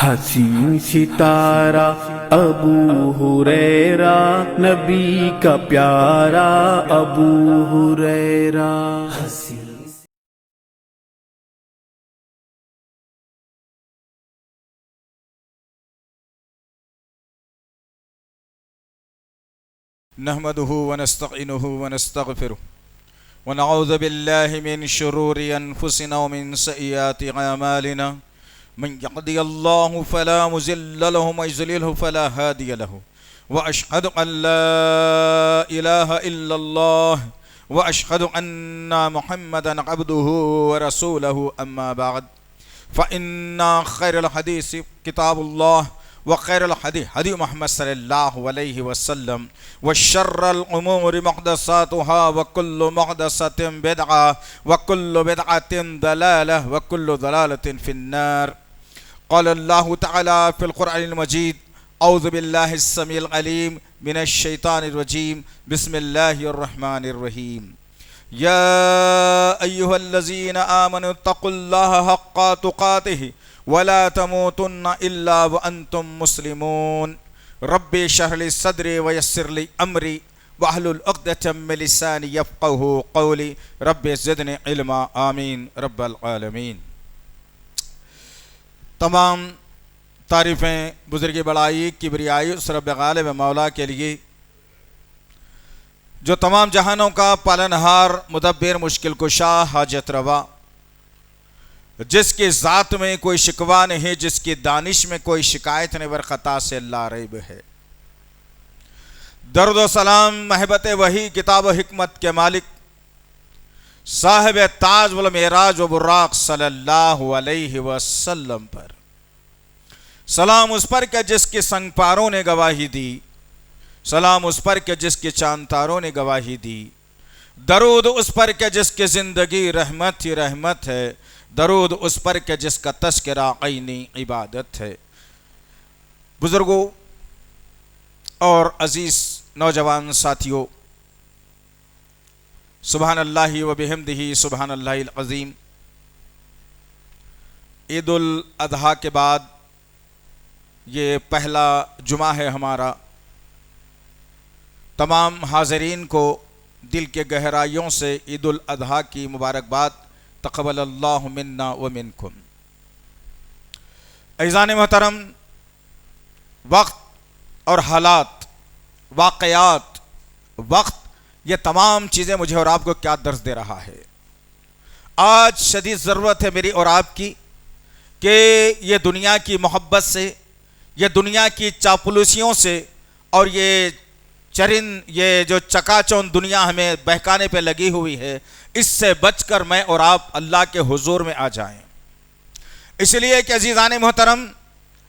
حسین ستارہ ابو ہریرہ، نبی کا پیارا ابو ہریرہ۔ نحمده ونستعینه ونستغفره ونعوذ بالله من شرور انفسنا ومن سیئات اعمالنا، من يهده الله فلا مضل له ومن يضلل فلا هادي له، واشهد ان لا اله الا الله واشهد ان محمدا عبده ورسوله، اما بعد فان خير الحديث كتاب الله وخير الحديث حديث محمد صلى الله عليه وسلم، وشر الأمور محدثاتها وكل محدثة بدعة وكل بدعة ضلالة وكل ضلالة في النار۔ قال الله تعالى في القرآن المجيد: أعوذ بالله السميع العليم من الشيطان الرجيم، بسم الله الرحمن الرحيم۔ يا أيها الذين آمنوا اتقوا الله حق تقاته ولا تموتن الا وانتم مسلمون۔ رب اشرح لي صدري ويسر لي امري واحلل عقدة من لساني يفقهوا قولي، رب زدني علما، آمین رب العالمین۔ تمام تعریفیں بزرگ بڑائی کبریائی اس رب غالب مولا کے لیے جو تمام جہانوں کا پالنہار، مدبر، مشکل کشا، حاجت روا، جس کی ذات میں کوئی شکوہ نہیں، جس کی دانش میں کوئی شکایت نہیں، ور خطا سے لا ریب ہے۔ درود و سلام محبت وحی، کتاب و حکمت کے مالک، صاحب تاج والمعراج و براق صلی اللہ علیہ وسلم پر سلام اس پر کہ جس کے سنگ پاروں نے گواہی دی، سلام اس پر کہ جس کے چاند تاروں نے گواہی دی، درود اس پر کہ جس کی زندگی رحمت ہی رحمت ہے، درود اس پر کہ جس کا تذکرہ عینی عبادت ہے۔ بزرگوں اور عزیز نوجوان ساتھیوں، سبحان اللہ و بحمدہ سبحان اللہ العظیم۔ عید الاضحیٰ کے بعد یہ پہلا جمعہ ہے ہمارا۔ تمام حاضرین کو دل کے گہرائیوں سے عید الاضحیٰ کی مبارکباد، تقبل اللہ منا ومنکم۔ عزیزان محترم، وقت اور حالات، واقعات، وقت، یہ تمام چیزیں مجھے اور آپ کو کیا درس دے رہا ہے۔ آج شدید ضرورت ہے میری اور آپ کی کہ یہ دنیا کی محبت سے، یہ دنیا کی چاپلوسیوں سے، اور یہ یہ جو چکا چوند دنیا ہمیں بہکانے پہ لگی ہوئی ہے، اس سے بچ کر میں اور آپ اللہ کے حضور میں آ جائیں۔ اس لیے کہ عزیزان محترم،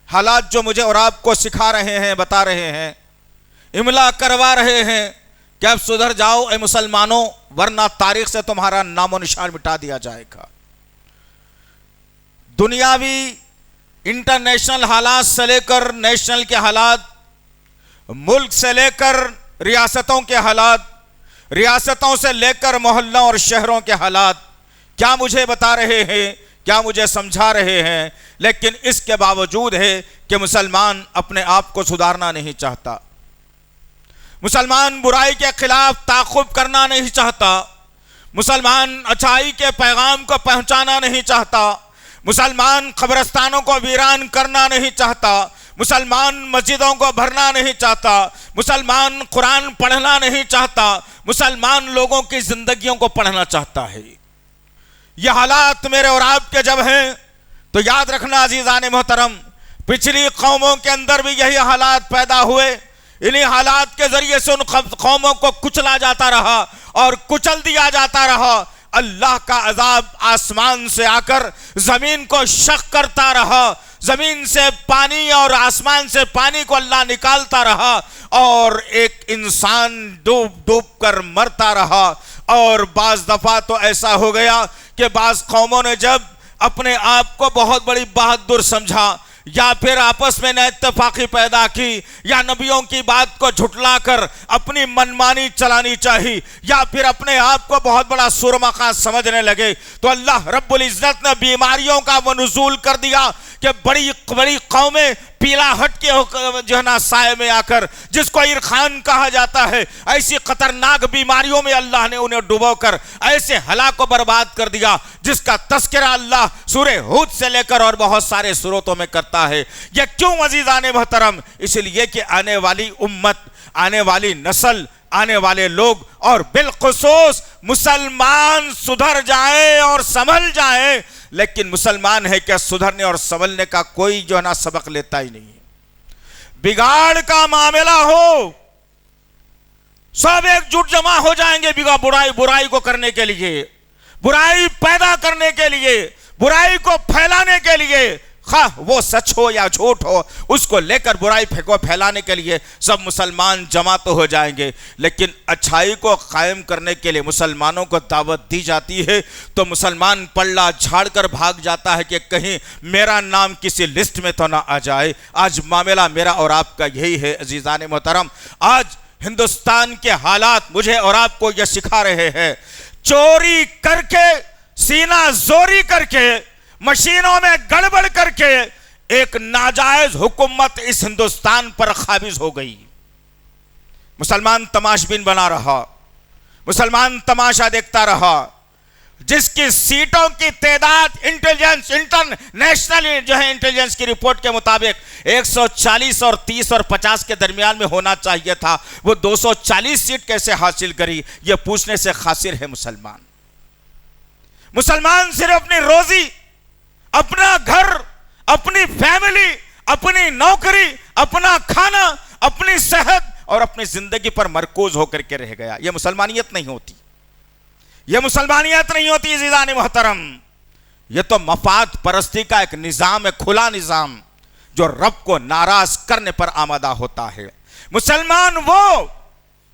حالات جو مجھے اور آپ کو سکھا رہے ہیں، بتا رہے ہیں، املا کروا رہے ہیں کہ اب سدھر جاؤ اے مسلمانوں، ورنہ تاریخ سے تمہارا نام و نشان مٹا دیا جائے گا۔ دنیاوی انٹرنیشنل حالات سے لے کر نیشنل کے حالات، ملک سے لے کر ریاستوں کے حالات، ریاستوں سے لے کر محلوں اور شہروں کے حالات کیا مجھے بتا رہے ہیں، کیا مجھے سمجھا رہے ہیں، لیکن اس کے باوجود ہے کہ مسلمان اپنے آپ کو سدھارنا نہیں چاہتا، مسلمان برائی کے خلاف تعاقب کرنا نہیں چاہتا، مسلمان اچھائی کے پیغام کو پہنچانا نہیں چاہتا، مسلمان قبرستانوں کو ویران کرنا نہیں چاہتا، مسلمان مسجدوں کو بھرنا نہیں چاہتا، مسلمان قرآن پڑھنا نہیں چاہتا، مسلمان لوگوں کی زندگیوں کو پڑھنا چاہتا ہے۔ یہ حالات میرے اور آپ کے جب ہیں تو یاد رکھنا عزیزان محترم، پچھلی قوموں کے اندر بھی یہی حالات پیدا ہوئے، انہی حالات کے ذریعے سے ان قوموں کو کچلا جاتا رہا اور کچل دیا جاتا رہا۔ اللہ کا عذاب آسمان سے آ کر زمین کو شق کرتا رہا، زمین سے پانی اور آسمان سے پانی کو اللہ نکالتا رہا، اور ایک انسان ڈوب ڈوب کر مرتا رہا۔ اور بعض دفعہ تو ایسا ہو گیا کہ بعض قوموں نے جب اپنے آپ کو بہت بڑی بہادر سمجھا، یا پھر آپس میں نہ اتفاقی پیدا کی، یا نبیوں کی بات کو جھٹلا کر اپنی منمانی چلانی چاہی، یا پھر اپنے آپ کو بہت بڑا سرمخا سمجھنے لگے، تو اللہ رب العزت نے بیماریوں کا وہ نزول کر دیا کہ بڑی بڑی قومیں پیلا ہٹ کے جو ہے نا سائے میں آ کر، جس کو عرخان کہا جاتا ہے، ایسی خطرناک بیماریوں میں اللہ نے انہیں ڈبو کر ایسے ہلاک و برباد کر دیا، جس کا تذکرہ اللہ سورہ ہود سے لے کر اور بہت سارے سورتوں میں کرتا ہے۔ یہ کیوں عزیزان محترم؟ اس لیے کہ آنے والی امت، آنے والی نسل، آنے والے لوگ اور بالخصوص مسلمان سدھر جائیں اور سنبھل جائیں، لیکن مسلمان ہے کہ سدھرنے اور سنبھلنے کا کوئی جو ہے نا سبق لیتا ہی نہیں ہے۔ بگاڑ کا معاملہ ہو، سب ایک جٹ جمع ہو جائیں گے برائی کو کرنے کے لیے، برائی پیدا کرنے کے لیے، برائی کو پھیلانے کے لیے، خواہ وہ سچ ہو یا جھوٹ ہو، اس کو لے کر برائی کو پھیلانے کے لیے سب مسلمان جمع تو ہو جائیں گے، لیکن اچھائی کو قائم کرنے کے لیے مسلمانوں کو دعوت دی جاتی ہے تو مسلمان پلڑا جھاڑ کر بھاگ جاتا ہے کہ کہیں میرا نام کسی لسٹ میں تو نہ آ جائے۔ آج معاملہ میرا اور آپ کا یہی ہے عزیزان محترم۔ آج ہندوستان کے حالات مجھے اور آپ کو یہ سکھا رہے ہیں، چوری کر کے، سینہ زوری کر کے، مشینوں میں گڑبڑ کر کے ایک ناجائز حکومت اس ہندوستان پر قابض ہو گئی۔ مسلمان تماش بین بنا رہا، مسلمان تماشا دیکھتا رہا، جس کی سیٹوں کی تعداد انٹیلیجنس انٹرنیشنل جو ہے انٹیلیجنس کی رپورٹ کے مطابق 140 اور 30 اور 50 کے درمیان میں ہونا چاہیے تھا، وہ 240 سیٹ کیسے حاصل کری؟ یہ پوچھنے سے قاصر ہے مسلمان۔ مسلمان صرف اپنی روزی، اپنا گھر، اپنی فیملی، اپنی نوکری، اپنا کھانا، اپنی صحت اور اپنی زندگی پر مرکوز ہو کر کے رہ گیا۔ یہ مسلمانیت نہیں ہوتی، یہ مسلمانیت نہیں ہوتی عزیزان محترم۔ یہ تو مفاد پرستی کا ایک نظام ہے، کھلا نظام، جو رب کو ناراض کرنے پر آمادہ ہوتا ہے۔ مسلمان وہ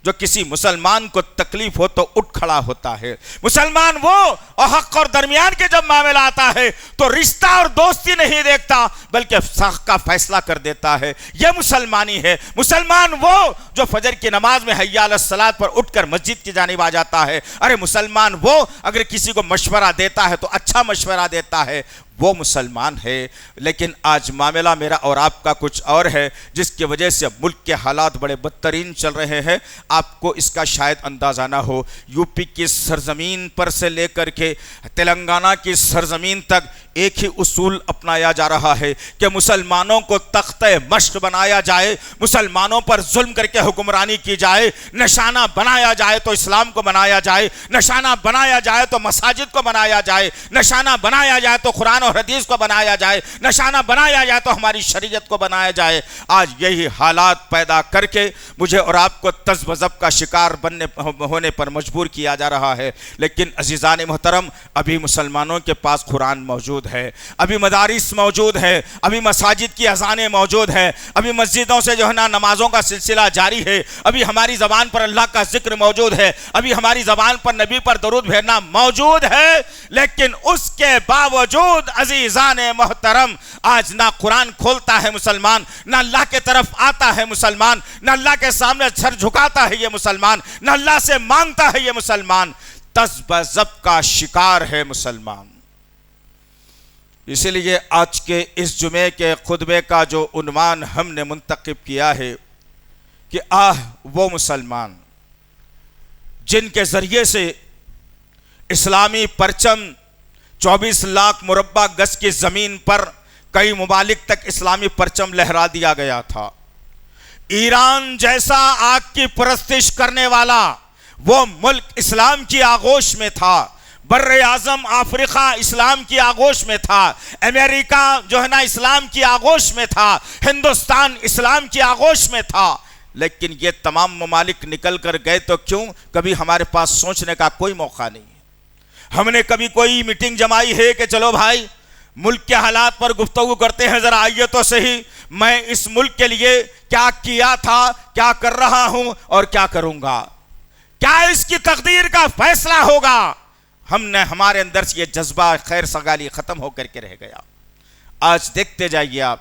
جو کسی مسلمان کو تکلیف ہو تو اٹھ کھڑا ہوتا ہے۔ مسلمان وہ اور حق اور درمیان کے جب معاملہ آتا ہے تو رشتہ اور دوستی نہیں دیکھتا بلکہ حق کا فیصلہ کر دیتا ہے۔ یہ مسلمانی ہے۔ مسلمان وہ جو فجر کی نماز میں حی علی الصلاۃ پر اٹھ کر مسجد کی جانب آ جاتا ہے۔ ارے مسلمان وہ اگر کسی کو مشورہ دیتا ہے تو اچھا مشورہ دیتا ہے، وہ مسلمان ہے۔ لیکن آج معاملہ میرا اور آپ کا کچھ اور ہے، جس کی وجہ سے ملک کے حالات بڑے بدترین چل رہے ہیں۔ آپ کو اس کا شاید اندازہ نہ ہو، یو پی کی سرزمین پر سے لے کر کے تلنگانہ کی سرزمین تک ایک ہی اصول اپنایا جا رہا ہے کہ مسلمانوں کو تختہ مشق بنایا جائے، مسلمانوں پر ظلم کر کے حکمرانی کی جائے، نشانہ بنایا جائے تو اسلام کو بنایا جائے، نشانہ بنایا جائے تو مساجد کو بنایا جائے، نشانہ بنایا جائے تو قرآن اور حدیث کو بنایا جائے، نشانہ بنایا جائے تو ہماری شریعت کو بنایا جائے۔ آج یہی حالات پیدا کر کے مجھے اور آپ کو تذ و ضب کا شکار ہونے پر مجبور کیا جا رہا ہے۔ لیکن عزیزان محترم، ابھی مسلمانوں کے پاس قرآن موجود ہے، ابھی مدارس موجود ہے، ابھی مساجد کی اذانیں موجود ہے، ابھی مسجدوں سے جو ہے نا نمازوں کا سلسلہ جاری ہے، ابھی ہماری زبان پر اللہ کا ذکر موجود ہے، ابھی ہماری زبان پر نبی پر درود بھیجنا موجود ہے۔ لیکن اس کے باوجود عزیزان محترم، آج نہ قرآن کھولتا ہے مسلمان، نہ اللہ کے طرف آتا ہے مسلمان، نہ اللہ کے سامنے سر جھکاتا ہے یہ مسلمان، نہ اللہ سے مانگتا ہے یہ مسلمان، تذ و ضب کا شکار ہے مسلمان۔ اسی لیے آج کے اس جمعے کے خطبے کا جو عنوان ہم نے منتخب کیا ہے کہ وہ مسلمان جن کے ذریعے سے اسلامی پرچم 24 لاکھ مربع گز کی زمین پر کئی ممالک تک اسلامی پرچم لہرا دیا گیا تھا۔ ایران جیسا آگ کی پرستش کرنے والا وہ ملک اسلام کی آغوش میں تھا، بر اعظم افریقہ اسلام کی آغوش میں تھا، امریکہ جو ہے نا اسلام کی آغوش میں تھا، ہندوستان اسلام کی آغوش میں تھا، لیکن یہ تمام ممالک نکل کر گئے تو کیوں؟ کبھی ہمارے پاس سوچنے کا کوئی موقع نہیں ہے۔ ہم نے کبھی کوئی میٹنگ جمائی ہے کہ چلو بھائی ملک کے حالات پر گفتگو کرتے ہیں، ذرا آئیے تو صحیح، میں اس ملک کے لیے کیا کیا تھا، کیا کر رہا ہوں اور کیا کروں گا، کیا اس کی تقدیر کا فیصلہ ہوگا؟ ہمارے اندر سے یہ جذبہ خیر سگالی ختم ہو کر کے رہ گیا۔ آج دیکھتے جائیے آپ،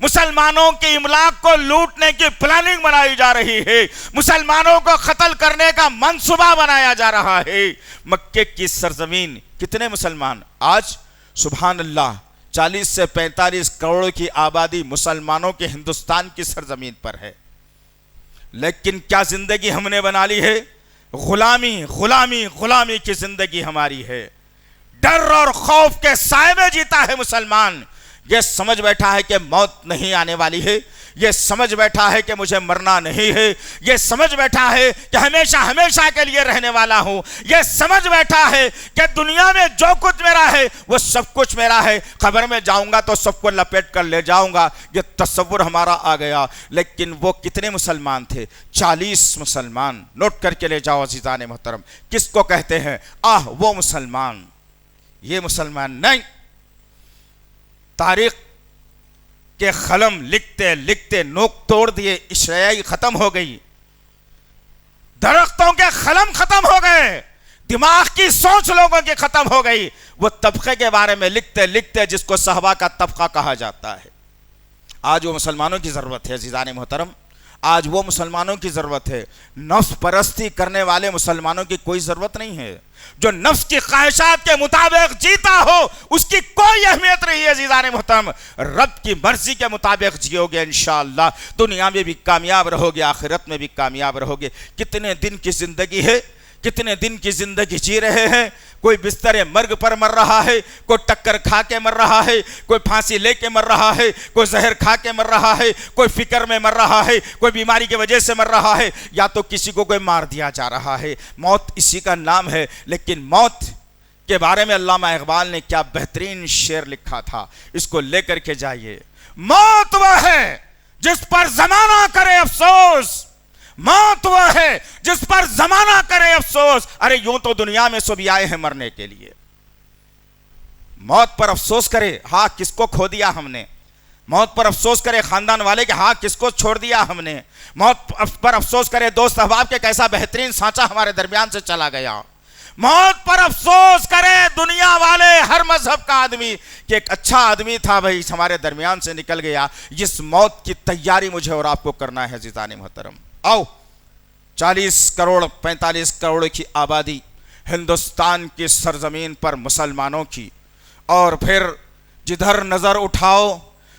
مسلمانوں کی املاک کو لوٹنے کی پلاننگ بنائی جا رہی ہے، مسلمانوں کو قتل کرنے کا منصوبہ بنایا جا رہا ہے۔ مکے کی سرزمین کتنے مسلمان آج سبحان اللہ 40 سے 45 کروڑ کی آبادی مسلمانوں کے ہندوستان کی سرزمین پر ہے، لیکن کیا زندگی ہم نے بنا لی ہے؟ غلامی غلامی غلامی کی زندگی ہماری ہے۔ ڈر اور خوف کے سائے میں جیتا ہے مسلمان۔ یہ سمجھ بیٹھا ہے کہ موت نہیں آنے والی ہے، یہ سمجھ بیٹھا ہے کہ مجھے مرنا نہیں ہے، یہ سمجھ بیٹھا ہے کہ ہمیشہ ہمیشہ کے لیے رہنے والا ہوں، یہ سمجھ بیٹھا ہے کہ دنیا میں جو کچھ میرا ہے وہ سب کچھ میرا ہے، قبر میں جاؤں گا تو سب کو لپیٹ کر لے جاؤں گا۔ یہ تصور ہمارا آ گیا۔ لیکن وہ کتنے مسلمان تھے؟ 40 مسلمان۔ نوٹ کر کے لے جاؤ عزیزان محترم، کس کو کہتے ہیں؟ وہ مسلمان، یہ مسلمان نہیں۔ تاریخ کے قلم لکھتے لکھتے نوک توڑ دیے، اشعیائی ختم ہو گئی، درختوں کے قلم ختم ہو گئے، دماغ کی سوچ لوگوں کی ختم ہو گئی۔ وہ طبقے کے بارے میں لکھتے لکھتے جس کو صحابہ کا طبقہ کہا جاتا ہے۔ آج وہ مسلمانوں کی ضرورت ہے عزیزان محترم، آج وہ مسلمانوں کی ضرورت ہے۔ نفس پرستی کرنے والے مسلمانوں کی کوئی ضرورت نہیں ہے۔ جو نفس کی خواہشات کے مطابق جیتا ہو اس کی کوئی اہمیت نہیں ہے عزیزان محترم۔ رب کی مرضی کے مطابق جیو گے انشاءاللہ، دنیا میں بھی کامیاب رہو گے، آخرت میں بھی کامیاب رہو گے۔ کتنے دن کی زندگی ہے، کتنے دن کی زندگی جی رہے ہیں۔ کوئی بستر مرگ پر مر رہا ہے، کوئی ٹکر کھا کے مر رہا ہے، کوئی پھانسی لے کے مر رہا ہے، کوئی زہر کھا کے مر رہا ہے، کوئی فکر میں مر رہا ہے، کوئی بیماری کی وجہ سے مر رہا ہے، یا تو کسی کو کوئی مار دیا جا رہا ہے۔ موت اسی کا نام ہے۔ لیکن موت کے بارے میں علامہ اقبال نے کیا بہترین شعر لکھا تھا، اس کو لے کر کے جائیے۔ موت وہ ہے جس پر زمانہ کرے افسوس، موت وہ ہے جس پر زمانہ کرے افسوس۔ ارے یوں تو دنیا میں سب آئے ہیں مرنے کے لیے، موت پر افسوس کرے ہاں کس کو کھو دیا ہم نے، موت پر افسوس کرے خاندان والے کہ ہاں کس کو چھوڑ دیا ہم نے، موت پر افسوس کرے دوست احباب کے کیسا بہترین سانچہ ہمارے درمیان سے چلا گیا، موت پر افسوس کرے دنیا والے ہر مذہب کا آدمی کہ ایک اچھا آدمی تھا بھائی ہمارے درمیان سے نکل گیا۔ جس موت کی تیاری مجھے اور آپ کو کرنا ہے عزیزان محترم۔ آؤ 40 کروڑ 45 کروڑ کی آبادی ہندوستان کی سرزمین پر مسلمانوں کی، اور پھر جدھر نظر اٹھاؤ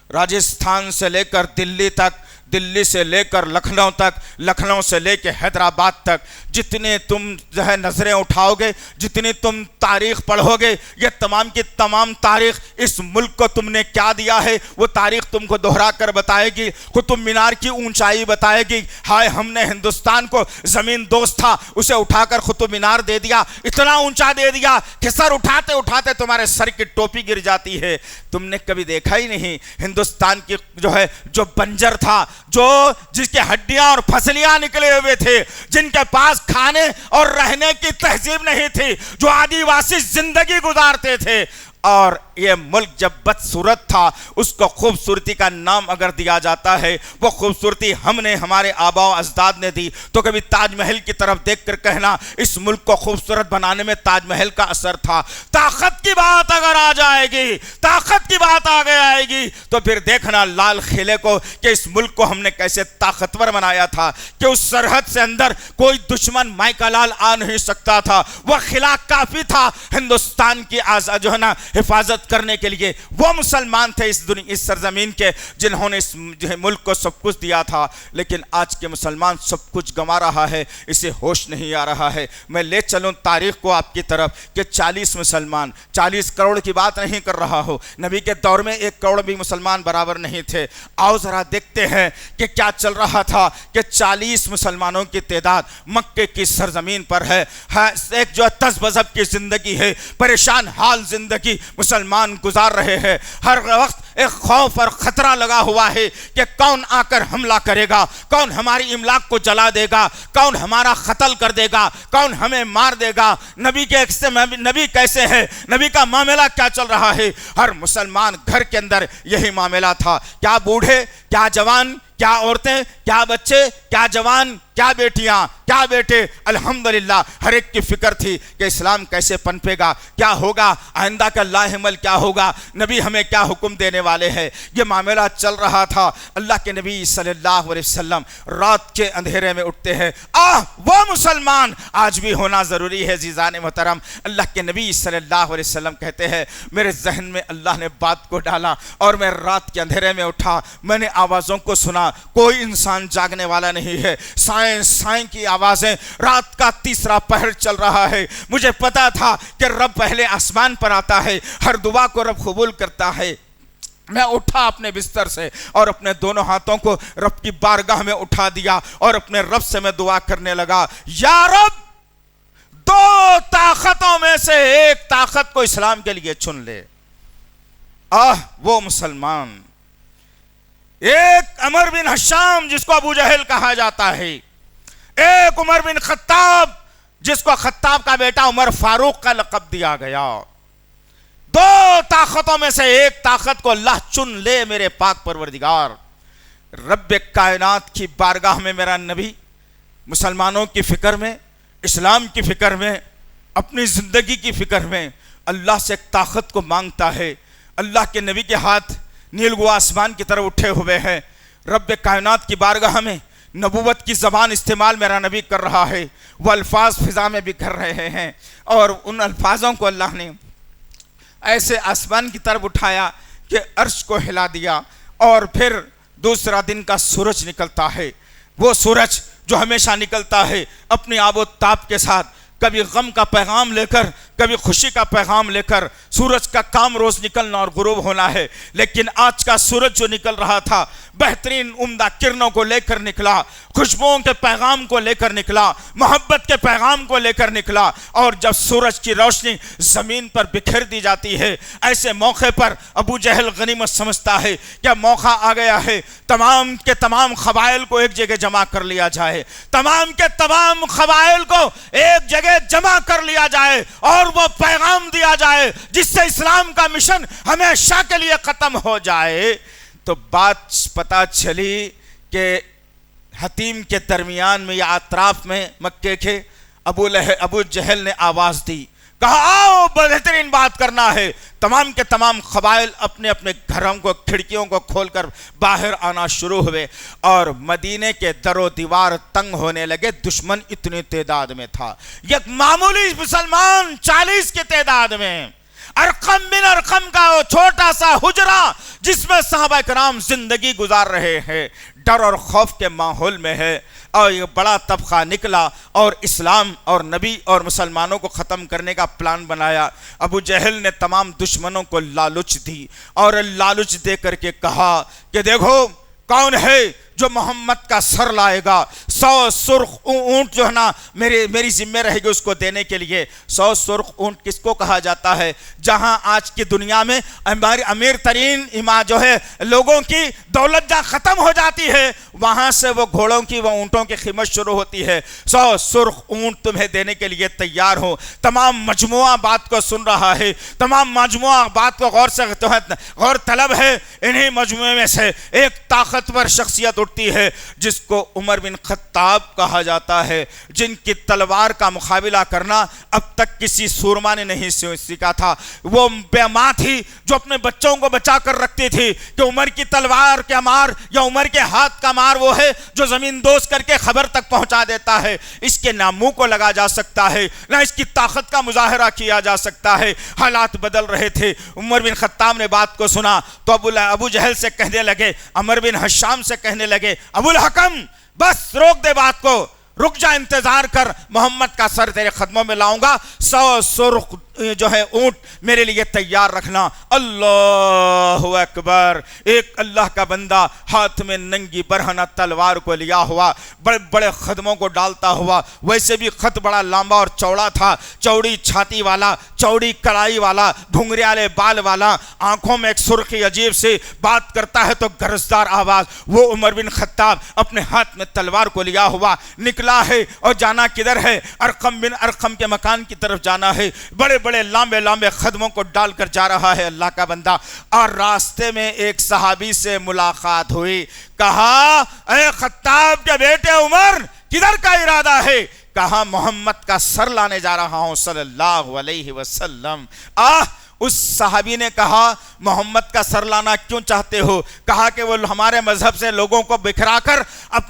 راجستھان سے لے کر دلی تک، دلی سے لے کر لکھنؤ تک، لکھنؤ سے لے کے حیدرآباد تک، جتنے تم جو ہے نظریں اٹھاؤ گے، جتنی تم تاریخ پڑھو گے، یہ تمام کی تمام تاریخ اس ملک کو تم نے کیا دیا ہے وہ تاریخ تم کو دہرا کر بتائے گی۔ قطب مینار کی اونچائی بتائے گی، ہائے ہم نے ہندوستان کو زمین دوست تھا اسے اٹھا کر قطب مینار دے دیا، اتنا اونچا دے دیا کہ سر اٹھاتے اٹھاتے تمہارے سر کی ٹوپی گر جاتی ہے۔ تم نے کبھی دیکھا ہی نہیں ہندوستان کی جو ہے جو بنجر تھا، جو جس کے ہڈیاں اور پھسلیاں نکلے ہوئے تھے، جن کے پاس کھانے اور رہنے کی تہذیب نہیں تھی، جو آدیواسی زندگی گزارتے تھے، اور یہ ملک جب بدصورت تھا اس کو خوبصورتی کا نام اگر دیا جاتا ہے، وہ خوبصورتی ہم نے ہمارے آباء و اجداد نے دی، تو کبھی تاج محل کی طرف دیکھ کر کہنا اس ملک کو خوبصورت بنانے میں تاج محل کا اثر تھا۔ طاقت کی بات اگر آ جائے گی، طاقت کی بات آگے آئے گی تو پھر دیکھنا لال قلعے کو کہ اس ملک کو ہم نے کیسے طاقتور بنایا تھا کہ اس سرحد سے اندر کوئی دشمن مائکا لال آ نہیں سکتا تھا۔ وہ قلعہ کافی تھا ہندوستان کی جو ہے نا حفاظت کرنے کے لیے۔ وہ مسلمان تھے اس سرزمین کے جنہوں نے اس ملک کو سب کچھ دیا تھا، لیکن آج کے مسلمان سب کچھ گما رہا ہے، اسے ہوش نہیں آ رہا ہے۔ میں لے چلوں تاریخ کو آپ کی طرف کہ 40 مسلمان، 40 کروڑ کی بات نہیں کر رہا ہو، نبی کے دور میں 1 کروڑ بھی مسلمان برابر نہیں تھے۔ آؤ ذرا دیکھتے ہیں کہ کیا چل رہا تھا کہ 40 مسلمانوں کی تعداد مکے کی سرزمین پر ہے۔ ایک جو تذبذب کی زندگی ہے، پریشان حال زندگی مسلمان گزار رہے ہیں۔ ہر وقت ایک خوف اور خطرہ لگا ہوا ہے کہ کون آ کر حملہ کرے گا، کون ہماری املاک کو جلا دے گا، کون ہمارا قتل کر دے گا، کون ہمیں مار دے گا، نبی کیسے ہے، نبی کا معاملہ کیا چل رہا ہے۔ ہر مسلمان گھر کے اندر یہی معاملہ تھا، کیا بوڑھے، کیا جوان، کیا عورتیں، کیا بچے، کیا جوان، کیا بیٹیاں، کیا بیٹے، الحمدللہ ہر ایک کی فکر تھی کہ اسلام کیسے پنپے گا، کیا ہوگا، آئندہ کا لاہ عمل کیا ہوگا، نبی ہمیں کیا حکم دینے والے ہیں۔ یہ معاملہ چل رہا تھا، اللہ کے نبی صلی اللہ علیہ وسلم رات کے اندھیرے میں اٹھتے ہیں۔ وہ مسلمان آج بھی ہونا ضروری ہے عزیزان محترم۔ اللہ کے نبی صلی اللہ علیہ وسلم کہتے ہیں میرے ذہن میں اللہ نے بات کو ڈالا اور میں رات کے اندھیرے میں اٹھا، میں نے آوازوں کو سنا، کوئی انسان جاگنے والا نہیں ہے، سائیں کی آوازیں، رات کا تیسرا پہر چل رہا ہے۔ مجھے پتا تھا کہ رب پہلے آسمان پر آتا ہے، ہر دعا کو رب قبول کرتا ہے۔ میں اٹھا اپنے بستر سے اور اپنے دونوں ہاتھوں کو رب کی بارگاہ میں اٹھا دیا اور اپنے رب سے میں دعا کرنے لگا، یا رب دو طاقتوں میں سے ایک طاقت کو اسلام کے لیے چن لے۔ وہ مسلمان، ایک عمر بن حشام جس کو ابو جہل کہا جاتا ہے، ایک عمر بن خطاب جس کو خطاب کا بیٹا عمر فاروق کا لقب دیا گیا۔ دو طاقتوں میں سے ایک طاقت کو اللہ چن لے میرے پاک پروردگار۔ رب کائنات کی بارگاہ میں میرا نبی مسلمانوں کی فکر میں، اسلام کی فکر میں، اپنی زندگی کی فکر میں اللہ سے ایک طاقت کو مانگتا ہے۔ اللہ کے نبی کے ہاتھ نیلگو آسمان کی طرف اٹھے ہوئے ہیں، رب کائنات کی بارگاہ میں نبوت کی زبان استعمال میرا نبی کر رہا ہے، وہ الفاظ فضا میں بھی کر رہے ہیں اور ان الفاظوں کو اللہ نے ایسے آسمان کی طرف اٹھایا کہ عرش کو ہلا دیا۔ اور پھر دوسرا دن کا سورج نکلتا ہے، وہ سورج جو ہمیشہ نکلتا ہے اپنی آب و تاب کے ساتھ، کبھی غم کا پیغام لے کر، کبھی خوشی کا پیغام لے کر۔ سورج کا کام روز نکلنا اور غروب ہونا ہے، لیکن آج کا سورج جو نکل رہا تھا بہترین عمدہ کرنوں کو لے کر نکلا، خوشبوؤں کے پیغام کو لے کر نکلا، محبت کے پیغام کو لے کر نکلا۔ اور جب سورج کی روشنی زمین پر بکھیر دی جاتی ہے، ایسے موقع پر ابو جہل غنیمت سمجھتا ہے کہ موقع آ گیا ہے، تمام کے تمام قبائل کو ایک جگہ جمع کر لیا جائے، تمام کے تمام قبائل کو ایک جگہ جمع کر لیا جائے اور وہ پیغام دیا جائے جس سے اسلام کا مشن ہمیشہ کے لیے ختم ہو جائے۔ تو بات پتہ چلی کہ حتیم کے درمیان میں یا اطراف میں مکے کے ابو جہل نے آواز دی، کہا آؤ بہترین بات کرنا ہے۔ تمام کے تمام قبائل اپنے اپنے گھروں کو، کھڑکیوں کو کھول کر باہر آنا شروع ہوئے اور مدینے کے در و دیوار تنگ ہونے لگے، دشمن اتنی تعداد میں تھا، ایک معمولی مسلمان 40 کی تعداد میں، ارقم بن ارقم کا وہ چھوٹا سا حجرہ جس میں صحابہ کرام زندگی گزار رہے ہیں، ڈر اور خوف کے ماحول میں ہے، اور یہ بڑا طبقہ نکلا اور اسلام اور نبی اور مسلمانوں کو ختم کرنے کا پلان بنایا۔ ابو جہل نے تمام دشمنوں کو لالچ دی اور لالچ دے کر کے کہا کہ دیکھو کون ہے جو محمد کا سر لائے گا، 100 سرخ اونٹ جو ہے نا میری ذمہ رہے گی اس کو دینے کے لیے۔ 100 سرخ اونٹ کس کو کہا جاتا ہے؟ جہاں آج کی دنیا میں امیر ترین جو ہے لوگوں کی دولت جہاں ختم ہو جاتی ہے، وہاں سے وہ گھوڑوں کی، وہ اونٹوں کی قیمت شروع ہوتی ہے۔ 100 سرخ اونٹ تمہیں دینے کے لیے تیار ہو۔ تمام مجموعہ بات کو سن رہا ہے، تمام مجموعہ بات کو غور سے غور طلب ہے۔ انہی مجموعے میں سے ایک طاقتور شخصیت اٹھتی ہے جس کو عمر بن خطاب کہا جاتا ہے، جن کی تلوار کا مقابلہ کرنا اب تک کسی سورما نے نہیں سیکھا تھا۔ وہ بے ماں تھی جو اپنے بچوں کو بچا کر رکھتی تھی کہ عمر کی تلوار کا مار یا عمر کے ہاتھ کا مار وہ ہے جو زمین دوز کر کے خبر تک پہنچا دیتا ہے۔ اس کے نہ منہ کو لگا جا سکتا ہے، نہ اس کی طاقت کا مظاہرہ کیا جا سکتا ہے۔ حالات بدل رہے تھے۔ عمر بن خطاب نے بات کو سنا تو ابو جہل سے کہنے لگے، عمر بن حشام سے کہنے لگے، ابو الحکم بس روک دے بات کو، رک جا، انتظار کر، محمد کا سر تیرے قدموں میں لاؤں گا، 100 سرخ جو ہے اونٹ میرے لیے تیار رکھنا۔ اللہ اکبر! ایک اللہ کا بندہ ہاتھ میں ننگی برہنہ تلوار کو لیا ہوا، بڑے بڑے قدموں کو ڈالتا ہوا، ویسے بھی خط بڑا لمبا اور چوڑا تھا، چوڑی چھاتی والا، چوڑی کڑائی والا، گھنگریالے بال والا، آنکھوں میں ایک سرخی عجیب سے، بات کرتا ہے تو گرجدار آواز۔ وہ عمر بن خطاب اپنے ہاتھ میں تلوار کو لیا ہوا نکلا ہے، اور جانا کدھر ہے؟ ارقم بن ارقم کے مکان کی طرف جانا ہے۔ بڑے بڑے لمبے لمبے قدموں کو ڈال کر جا رہا ہے اللہ کا بندہ، اور راستے میں ایک صحابی سے ملاقات ہوئی۔ کہا، اے خطاب کے بیٹے عمر، کدھر کا ارادہ ہے؟ کہا، محمد کا سر لانے جا رہا ہوں صلی اللہ علیہ وسلم۔ اس صحابی نے کہا محمد کا سر لانا کیوں چاہتے ہو؟ کہا کہ وہ ہمارے مذہب سے لوگوں کو بکھرا کر،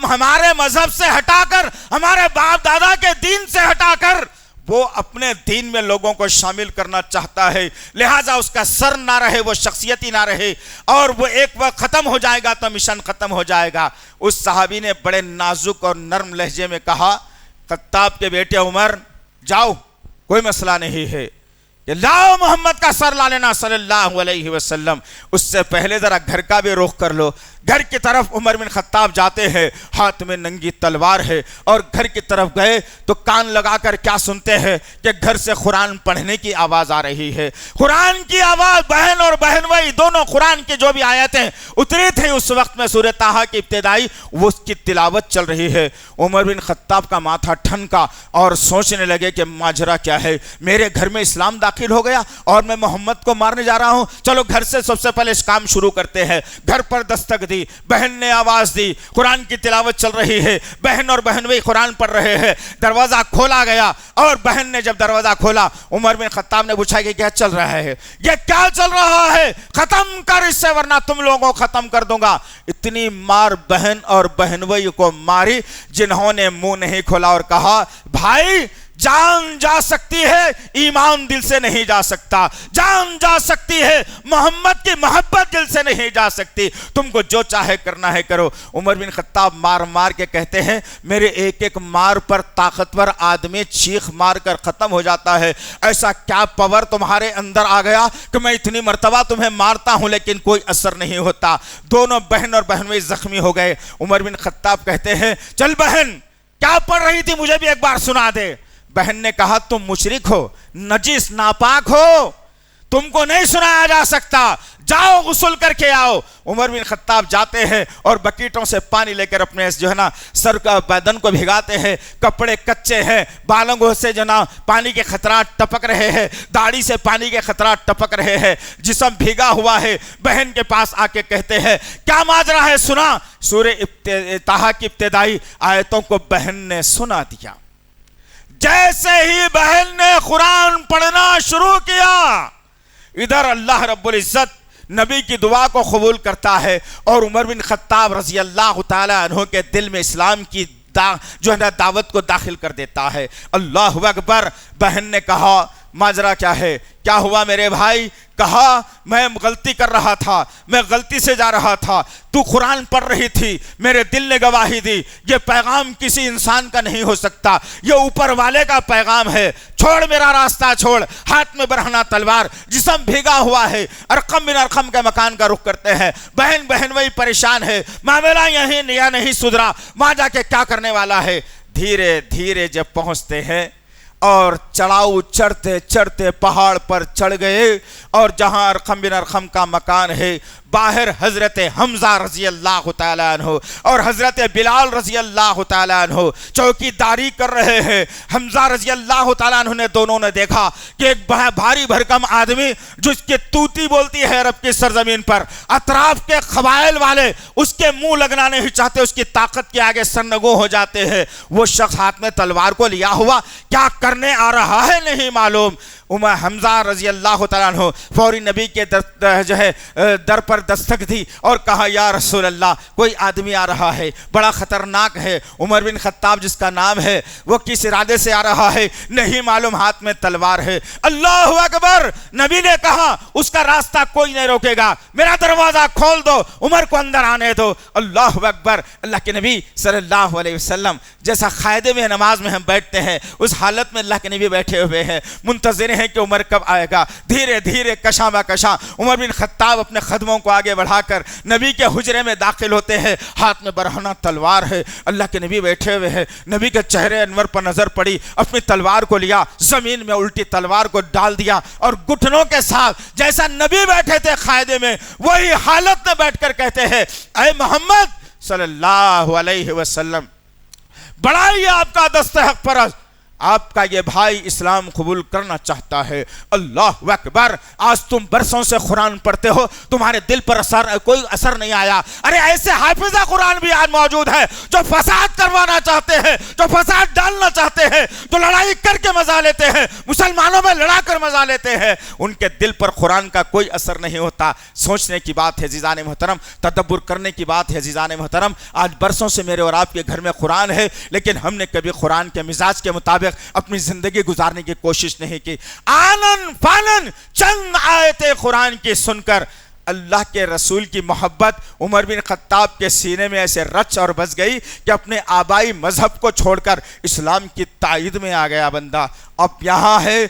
ہمارے مذہب سے ہٹا کر، ہمارے باپ دادا کے دین سے ہٹا کر وہ اپنے دین میں لوگوں کو شامل کرنا چاہتا ہے، لہٰذا اس کا سر نہ رہے، وہ شخصیت ہی نہ رہے، اور وہ ایک وقت ختم ہو جائے گا تو مشن ختم ہو جائے گا۔ اس صحابی نے بڑے نازک اور نرم لہجے میں کہا، خطاب کے بیٹے عمر جاؤ، کوئی مسئلہ نہیں ہے، کہ لاؤ محمد کا سر لا لینا صلی اللہ علیہ وسلم۔ اس سے پہلے ذرا گھر کا بھی رخ کر لو۔ گھر کی طرف عمر بن خطاب جاتے ہیں، ہاتھ میں ننگی تلوار ہے، اور گھر کی طرف گئے تو کان لگا کر کیا سنتے ہیں کہ گھر سے قرآن پڑھنے کی آواز آ رہی ہے۔ قرآن کی آواز، بہن اور بہنوئی دونوں قرآن کی جو بھی آیتیں اتری تھیں اس وقت میں سورہ طٰہٰ کی ابتدائی، وہ اس کی تلاوت چل رہی ہے۔ عمر بن خطاب کا ماتھا ٹھنکا اور سوچنے لگے کہ ماجرا کیا ہے، میرے گھر میں اسلام داخل ہو گیا اور میں محمد کو مارنے جا رہا ہوں، چلو گھر سے سب سے پہلے اس کام شروع کرتے ہیں۔ گھر پر دستک دی، بہن نے آواز دی، قرآن کی تلاوت چل رہی ہے، بہن اور بہنوئی قرآن پڑھ رہے ہیں۔ دروازہ کھولا گیا اور بہن نے جب دروازہ کھولا، عمر بن خطاب نے پوچھا کہ کیا چل رہا ہے، یہ کیا چل رہا ہے، ختم کر اس سے ورنہ تم لوگوں کو ختم کر دوں گا۔ اتنی مار بہن اور بہنوئی کو ماری جنہوں نے منہ نہیں کھولا اور کہا، بھائی جان جا سکتی ہے، ایمان دل سے نہیں جا سکتا، جان جا سکتی ہے، محمد کی محبت دل سے نہیں جا سکتی، تم کو جو چاہے کرنا ہے کرو۔ عمر بن خطاب مار مار کے کہتے ہیں، میرے ایک ایک مار پر طاقتور آدمی چیخ مار کر ختم ہو جاتا ہے، ایسا کیا پاور تمہارے اندر آ گیا کہ میں اتنی مرتبہ تمہیں مارتا ہوں لیکن کوئی اثر نہیں ہوتا۔ دونوں بہن اور بہنوئی زخمی ہو گئے۔ عمر بن خطاب کہتے ہیں، چل بہن کیا پڑھ رہی تھی مجھے بھی ایک بار سنا دے۔ بہن نے کہا، تم مشرک ہو، نجس ناپاک ہو، تم کو نہیں سنایا جا سکتا، جاؤ غسل کر کے آؤ۔ عمر بن خطاب جاتے ہیں اور بکیٹوں سے پانی لے کر اپنے جو ہے نا سر کا بدن کو بھگاتے ہیں، کپڑے کچے ہیں، بالوں سے جو نا پانی کے خطرات ٹپک رہے ہیں، داڑھی سے پانی کے خطرات ٹپک رہے ہیں، جسم بھیگا ہوا ہے۔ بہن کے پاس آ کے کہتے ہیں، کیا ماجرا ہے سنا۔ سورہ طٰہٰ کی ابتدائی آیتوں کو بہن نے سنا دیا۔ جیسے ہی بہن نے قرآن پڑھنا شروع کیا، ادھر اللہ رب العزت نبی کی دعا کو قبول کرتا ہے اور عمر بن خطاب رضی اللہ تعالی عنہ کے دل میں اسلام کی جو ہے نا دعوت کو داخل کر دیتا ہے۔ اللہ اکبر۔ بہن نے کہا، ماجرا کیا ہے، کیا ہوا میرے بھائی؟ کہا، میں غلطی کر رہا تھا، میں غلطی سے جا رہا تھا، تو قرآن پڑھ رہی تھی، میرے دل نے گواہی دی، یہ پیغام کسی انسان کا نہیں ہو سکتا، یہ اوپر والے کا پیغام ہے، چھوڑ میرا راستہ چھوڑ۔ ہاتھ میں برہنہ تلوار، جسم بھیگا ہوا ہے۔ ارقم بن ارقم کے مکان کا رخ کرتے ہیں۔ بہن بہنوئی پریشان ہے، معاملہ یہیں نیا نہیں سدھرا، ماں جا کے کیا کرنے والا ہے۔ دھیرے دھیرے جب پہنچتے ہیں اور چڑھاؤ چڑھتے چڑھتے پہاڑ پر چڑھ گئے، اور جہاں ارقم بن ارقم کا مکان ہے، باہر حضرت حمزہ رضی اللہ تعالیٰ عنہ اور حضرت بلال رضی اللہ تعالیٰ عنہ چوکی داری کر رہے ہیں۔ حمزہ رضی اللہ تعالیٰ عنہ نے دونوں نے دیکھا کہ ایک بھاری بھرکم آدمی جس کے توتی بولتی ہے عرب کی سرزمین پر، اطراف کے قبائل والے اس کے منہ لگنا نہیں چاہتے، اس کی طاقت کے آگے سرنگوں ہو جاتے ہیں۔ وہ شخص ہاتھ میں تلوار کو لیا ہوا کیا کرنے آ رہا ہے نہیں معلوم۔ حمزہ رضی اللہ تعالیٰ عنہ فوری نبی کے در پر دستک دی اور کہا، یا رسول اللہ، کوئی آدمی آ رہا ہے، بڑا خطرناک ہے۔ عمر بن خطاب جس کا نام ہے، وہ کس ارادے سے آ رہا ہے نہیں معلوم، ہاتھ میں تلوار ہے۔ اللہ اکبر۔ نبی نے کہا، اس کا راستہ کوئی نہیں روکے گا، میرا دروازہ کھول دو، عمر کو اندر آنے دو۔ اللہ اکبر۔ اللہ کے نبی صلی اللہ علیہ وسلم جیسا قاعدے میں نماز میں ہم بیٹھتے ہیں، اس حالت میں اللہ کے نبی بیٹھے ہوئے ہیں، منتظر ہیں کہ عمر کب آئے گا۔ دھیرے دھیرے کشاں با کشاں عمر بن خطاب اپنے قدموں کو آگے بڑھا کر نبی کے حجرے میں داخل ہوتے ہیں، ہاتھ میں برہنہ تلوار ہے، اللہ کے نبی بیٹھے ہوئے ہیں۔ نبی کے چہرے انور پر نظر پڑی، اپنی تلوار کو لیا، زمین میں الٹی تلوار کو ڈال دیا اور گھٹنوں کے ساتھ جیسا نبی بیٹھے تھے قاعدے میں، وہی حالت میں بیٹھ کر کہتے ہیں، اے محمد صلی اللہ علیہ وسلم، بڑا ہی آپ کا دست حق پرست، آپ کا یہ بھائی اسلام قبول کرنا چاہتا ہے۔ اللہ اکبر، آج تم برسوں سے قرآن پڑھتے ہو، تمہارے دل پر کوئی اثر نہیں آیا۔ ارے ایسے حافظہ قرآن بھی آج موجود ہے جو فساد کروانا چاہتے ہیں، جو فساد ڈالنا چاہتے ہیں، جو لڑائی کر کے مزہ لیتے ہیں، مسلمانوں میں لڑا کر مزہ لیتے ہیں، ان کے دل پر قرآن کا کوئی اثر نہیں ہوتا۔ سوچنے کی بات ہے عزیزان محترم، تدبر کرنے کی بات ہے عزیزان محترم۔ آج برسوں سے میرے اور آپ کے گھر میں قرآن ہے، لیکن ہم نے کبھی قرآن کے مزاج کے مطابق اپنی زندگی گزارنے کی کوشش نہیں کی۔ آنن فانن چند آیتیں قرآن کی سن کر اللہ کے رسول کی محبت عمر بن خطاب کے سینے میں ایسے رچ اور بس گئی کہ اپنے آبائی مذہب کو چھوڑ کر اسلام کی تائید میں آ گیا بندہ۔ اب یہاں ہے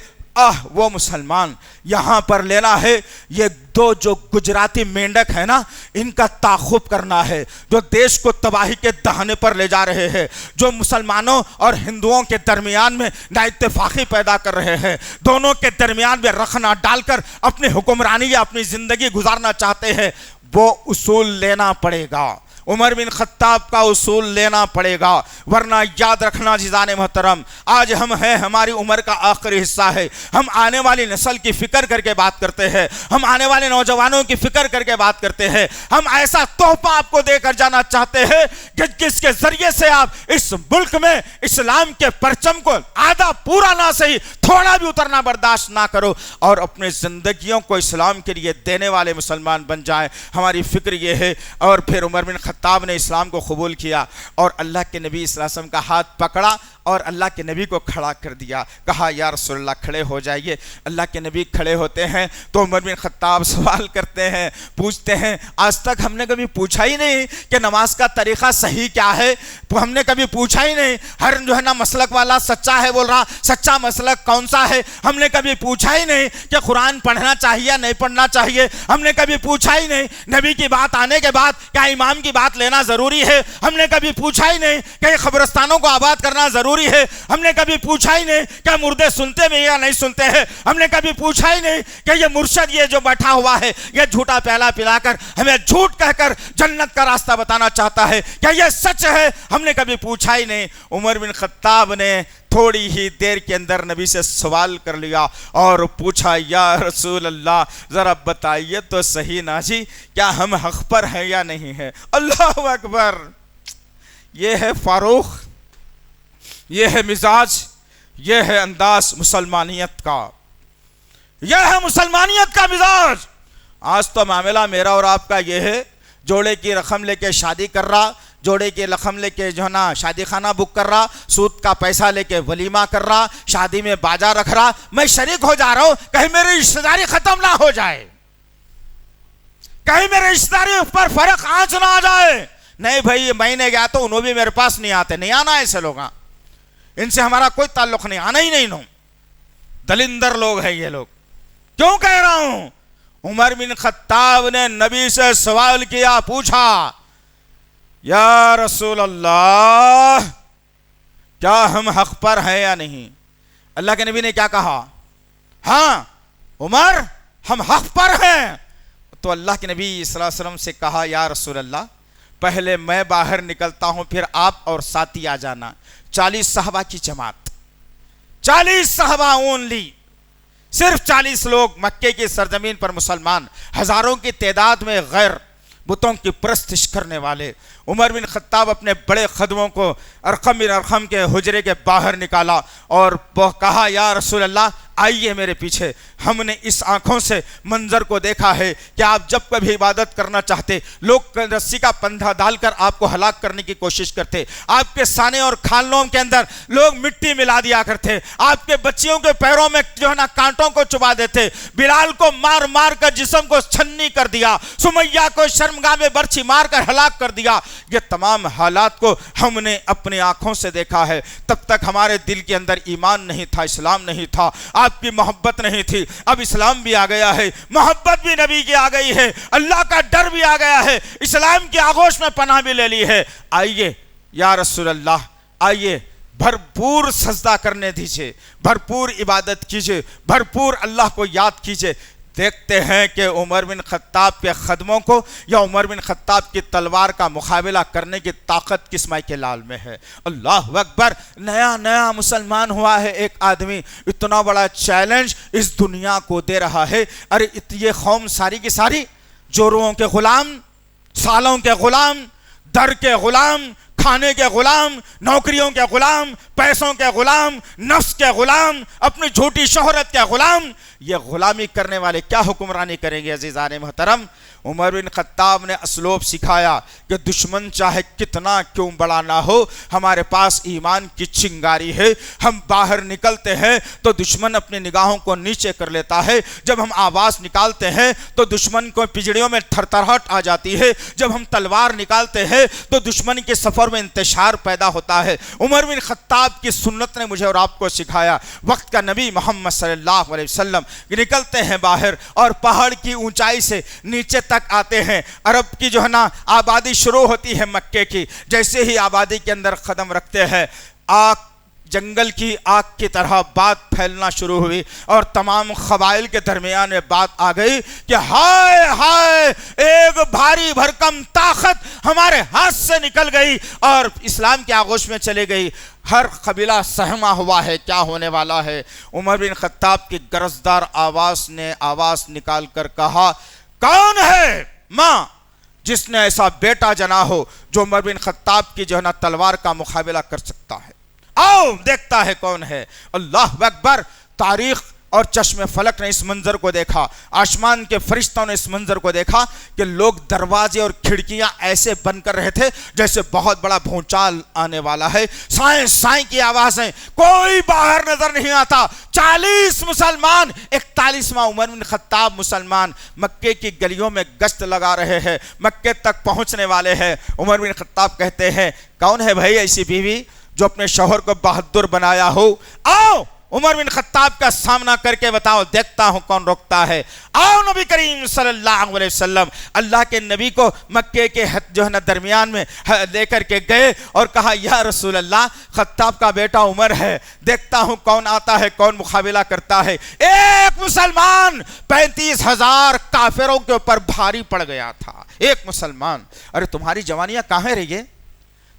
وہ مسلمان، یہاں پر لینا ہے یہ دو جو گجراتی مینڈک ہے نا، ان کا تعاقب کرنا ہے، جو دیش کو تباہی کے دہانے پر لے جا رہے ہیں، جو مسلمانوں اور ہندوؤں کے درمیان میں نا اتفاقی پیدا کر رہے ہیں، دونوں کے درمیان میں رخنا ڈال کر اپنی حکمرانی یا اپنی زندگی گزارنا چاہتے ہیں، وہ اصول لینا پڑے گا۔ عمر بن خطاب کا اصول لینا پڑے گا، ورنہ یاد رکھنا عزیزان محترم، آج ہم ہیں، ہماری عمر کا آخری حصہ ہے، ہم آنے والی نسل کی فکر کر کے بات کرتے ہیں، ہم آنے والے نوجوانوں کی فکر کر کے بات کرتے ہیں، ہم ایسا تحفہ آپ کو دے کر جانا چاہتے ہیں کہ جس کے ذریعے سے آپ اس ملک میں اسلام کے پرچم کو آدھا پورا نہ صحیح تھوڑا بھی اترنا برداشت نہ کرو، اور اپنے زندگیوں کو اسلام کے لیے دینے والے مسلمان بن جائیں۔ ہماری فکر یہ ہے۔ اور پھر عمر بن خطاب نے اسلام کو قبول کیا اور اللہ کے نبی صلی اللہ علیہ وسلم کا ہاتھ پکڑا اور اللہ کے نبی کو کھڑا کر دیا، کہا یا رسول اللہ کھڑے ہو جائیے۔ اللہ کے نبی کھڑے ہوتے ہیں تو عمر بن خطاب سوال کرتے ہیں، پوچھتے ہیں، آج تک ہم نے کبھی پوچھا ہی نہیں کہ نماز کا طریقہ صحیح کیا ہے، ہم نے کبھی پوچھا ہی نہیں، ہر جو ہے نا مسلک والا سچا ہے بول رہا، سچا مسلک کون سا ہے، ہم نے کبھی پوچھا ہی نہیں کہ قرآن پڑھنا چاہیے یا نہیں پڑھنا چاہیے، ہم نے کبھی پوچھا ہی نہیں نبی کی بات آنے کے بعد کیا امام کی بات لینا ضروری ہے، ہم نے کبھی پوچھا ہی نہیں کہ قبرستانوں کو آباد کرنا ضروری ہے، ہم نے کبھی پوچھا ہی نہیں کہ مردے سنتے بھی یا نہیں سنتے ہیں، ہم نے کبھی پوچھا ہی نہیں کہ یہ مرشد یہ جو بیٹھا ہوا ہے یہ جھوٹا پیالہ پلا کر ہمیں جھوٹ کہہ کر جنت کا راستہ بتانا چاہتا ہے، کیا یہ سچ ہے، ہم نے کبھی پوچھا ہی نہیں۔ عمر بن خطاب نے تھوڑی ہی دیر کے اندر نبی سے سوال کر لیا اور پوچھا، یا رسول اللہ ذرا بتائیے تو صحیح نا جی، کیا ہم حق پر ہیں یا نہیں ہیں؟ اللہ اکبر، یہ ہے فاروق، یہ ہے مزاج، یہ ہے انداز مسلمانیت کا، یہ ہے مسلمانیت کا مزاج۔ آج تو معاملہ میرا اور آپ کا یہ ہے، جوڑے کی رقم لے کے شادی کر رہا، جوڑے کی رقم لے کے جو ہے نا شادی خانہ بک کر رہا، سود کا پیسہ لے کے ولیمہ کر رہا، شادی میں باجا رکھ رہا، میں شریک ہو جا رہا ہوں کہیں میری رشتہ داری ختم نہ ہو جائے، کہیں میرے رشتہ داری پر فرق آنچ نہ آ جائے۔ نہیں بھائی، میں نے گیا تو انہوں بھی میرے پاس نہیں آتے، نہیں آنا ایسے لوگ، ان سے ہمارا کوئی تعلق نہیں، آنا ہی نہیں، نو دلندر لوگ ہیں یہ لوگ۔ کیوں کہہ رہا ہوں؟ عمر بن خطاب نے نبی سے سوال کیا، پوچھا، یا رسول اللہ کیا ہم حق پر ہیں یا نہیں؟ اللہ کے نبی نے کیا کہا؟ ہاں عمر ہم حق پر ہیں۔ تو اللہ کے نبی صلی اللہ علیہ وسلم سے کہا، یا رسول اللہ پہلے میں باہر نکلتا ہوں، پھر آپ اور ساتھی آ جانا۔ 40 صحابہ کی جماعت، 40 صحابہ اونلی، صرف 40 لوگ مکے کی سرزمین پر مسلمان، ہزاروں کی تعداد میں غیر بتوں کی پرستش کرنے والے۔ عمر بن خطاب اپنے بڑے خدموں کو ارقم بن ارقم کے حجرے کے باہر نکالا اور کہا، یا رسول اللہ آئیے میرے پیچھے، ہم نے اس آنکھوں سے منظر کو دیکھا ہے کہ آپ جب کبھی عبادت کرنا چاہتے لوگ رسی کا پندھا ڈال کر آپ کو ہلاک کرنے کی کوشش کرتے، آپ کے سانے اور کھالنوں کے اندر لوگ مٹی ملا دیا کرتے، آپ کے بچیوں کے پیروں میں جو ہے نا کانٹوں کو چبا دیتے، بلال کو مار مار کر جسم کو چھنی کر دیا، سمیہ کو شرمگاہ میں برچھی مار کر ہلاک کر دیا۔ یہ تمام حالات کو ہم نے اپنی آنکھوں سے دیکھا ہے۔ تب تک ہمارے دل کے اندر ایمان نہیں تھا، اسلام نہیں تھا، آپ کی محبت نہیں تھی۔ اب اسلام بھی آ گیا ہے، محبت بھی نبی کی آ گئی ہے، اللہ کا ڈر بھی آ گیا ہے، اسلام کی آغوش میں پناہ بھی لے لی ہے۔ آئیے یا رسول اللہ، آئیے بھرپور سجدہ کرنے دیجئے، بھرپور عبادت کیجئے، بھرپور اللہ کو یاد کیجئے۔ دیکھتے ہیں کہ عمر بن خطاب کے خدموں کو یا عمر بن خطاب کی تلوار کا مقابلہ کرنے کی طاقت کس مائی کے لال میں ہے۔ اللہ اکبر، نیا مسلمان ہوا ہے ایک آدمی، اتنا بڑا چیلنج اس دنیا کو دے رہا ہے۔ ارے یہ قوم ساری کی ساری جوڑوں کے غلام، سالوں کے غلام، در کے غلام، کھانے کے غلام، نوکریوں کے غلام، پیسوں کے غلام، نفس کے غلام، اپنی جھوٹی شہرت کے غلام، یہ غلامی کرنے والے کیا حکمرانی کریں گے؟ عزیزان محترم، عمر بن خطاب نے اسلوب سکھایا کہ دشمن چاہے کتنا کیوں بڑا نہ ہو، ہمارے پاس ایمان کی چنگاری ہے۔ ہم باہر نکلتے ہیں تو دشمن اپنی نگاہوں کو نیچے کر لیتا ہے، جب ہم آواز نکالتے ہیں تو دشمن کو پجڑیوں میں تھرتھراہٹ آ جاتی ہے، جب ہم تلوار نکالتے ہیں تو دشمن کے سفر میں انتشار پیدا ہوتا ہے۔ عمر بن خطاب کی سنت نے مجھے اور آپ کو سکھایا، وقت کا نبی محمد صلی اللہ علیہ وسلم نکلتے ہیں باہر اور پہاڑ کی اونچائی سے نیچے تک آتے ہیں۔ عرب کی جو ہے نا آبادی شروع ہوتی ہے مکے کی، جیسے ہی آبادی کے اندر قدم رکھتے ہیں آگ، جنگل کی آگ کی طرح بات پھیلنا شروع ہوئی اور تمام قبائل کے درمیان میں بات آ گئی کہ ہائے ہائے، ایک بھاری بھرکم طاقت ہمارے ہاتھ سے نکل گئی اور اسلام کے آغوش میں چلے گئی۔ ہر قبیلہ سہما ہوا ہے کیا ہونے والا ہے۔ عمر بن خطاب کی گرجدار آواز نے آواز نکال کر کہا، کون ہے ماں جس نے ایسا بیٹا جنا ہو جو عمر بن خطاب کی جو ہے نا تلوار کا مقابلہ کر سکتا ہے؟ آؤ دیکھتا ہے کون ہے۔ اللہ اکبر، تاریخ اور چشم فلک نے اس منظر کو دیکھا، آسمان کے فرشتوں نے اس منظر کو دیکھا کہ لوگ دروازے اور کھڑکیاں ایسے بند کر رہے تھے جیسے بہت بڑا بھونچال آنے والا ہے۔ سائیں سائیں کی آوازیں، کوئی باہر نظر نہیں آتا۔ 40 مسلمان، 41واں عمر بن خطاب مسلمان مکے کی گلیوں میں گشت لگا رہے ہیں، مکے تک پہنچنے والے ہیں۔ عمر بن خطاب کہتے ہیں، کون ہے بھائی ایسی بیوی جو اپنے شوہر کو بہادر بنایا ہو؟ آؤ عمر بن خطاب کا سامنا کر کے بتاؤ، دیکھتا ہوں کون روکتا ہے۔ آؤ نبی کریم صلی اللہ علیہ وسلم اللہ کے نبی کو مکے کے جو ہے نا درمیان میں لے کر کے گئے اور کہا، یا رسول اللہ، خطاب کا بیٹا عمر ہے، دیکھتا ہوں کون آتا ہے، کون مقابلہ کرتا ہے۔ ایک مسلمان 35,000 کافروں کے اوپر بھاری پڑ گیا تھا، ایک مسلمان۔ ارے تمہاری جوانیاں کہاں رہی ہے؟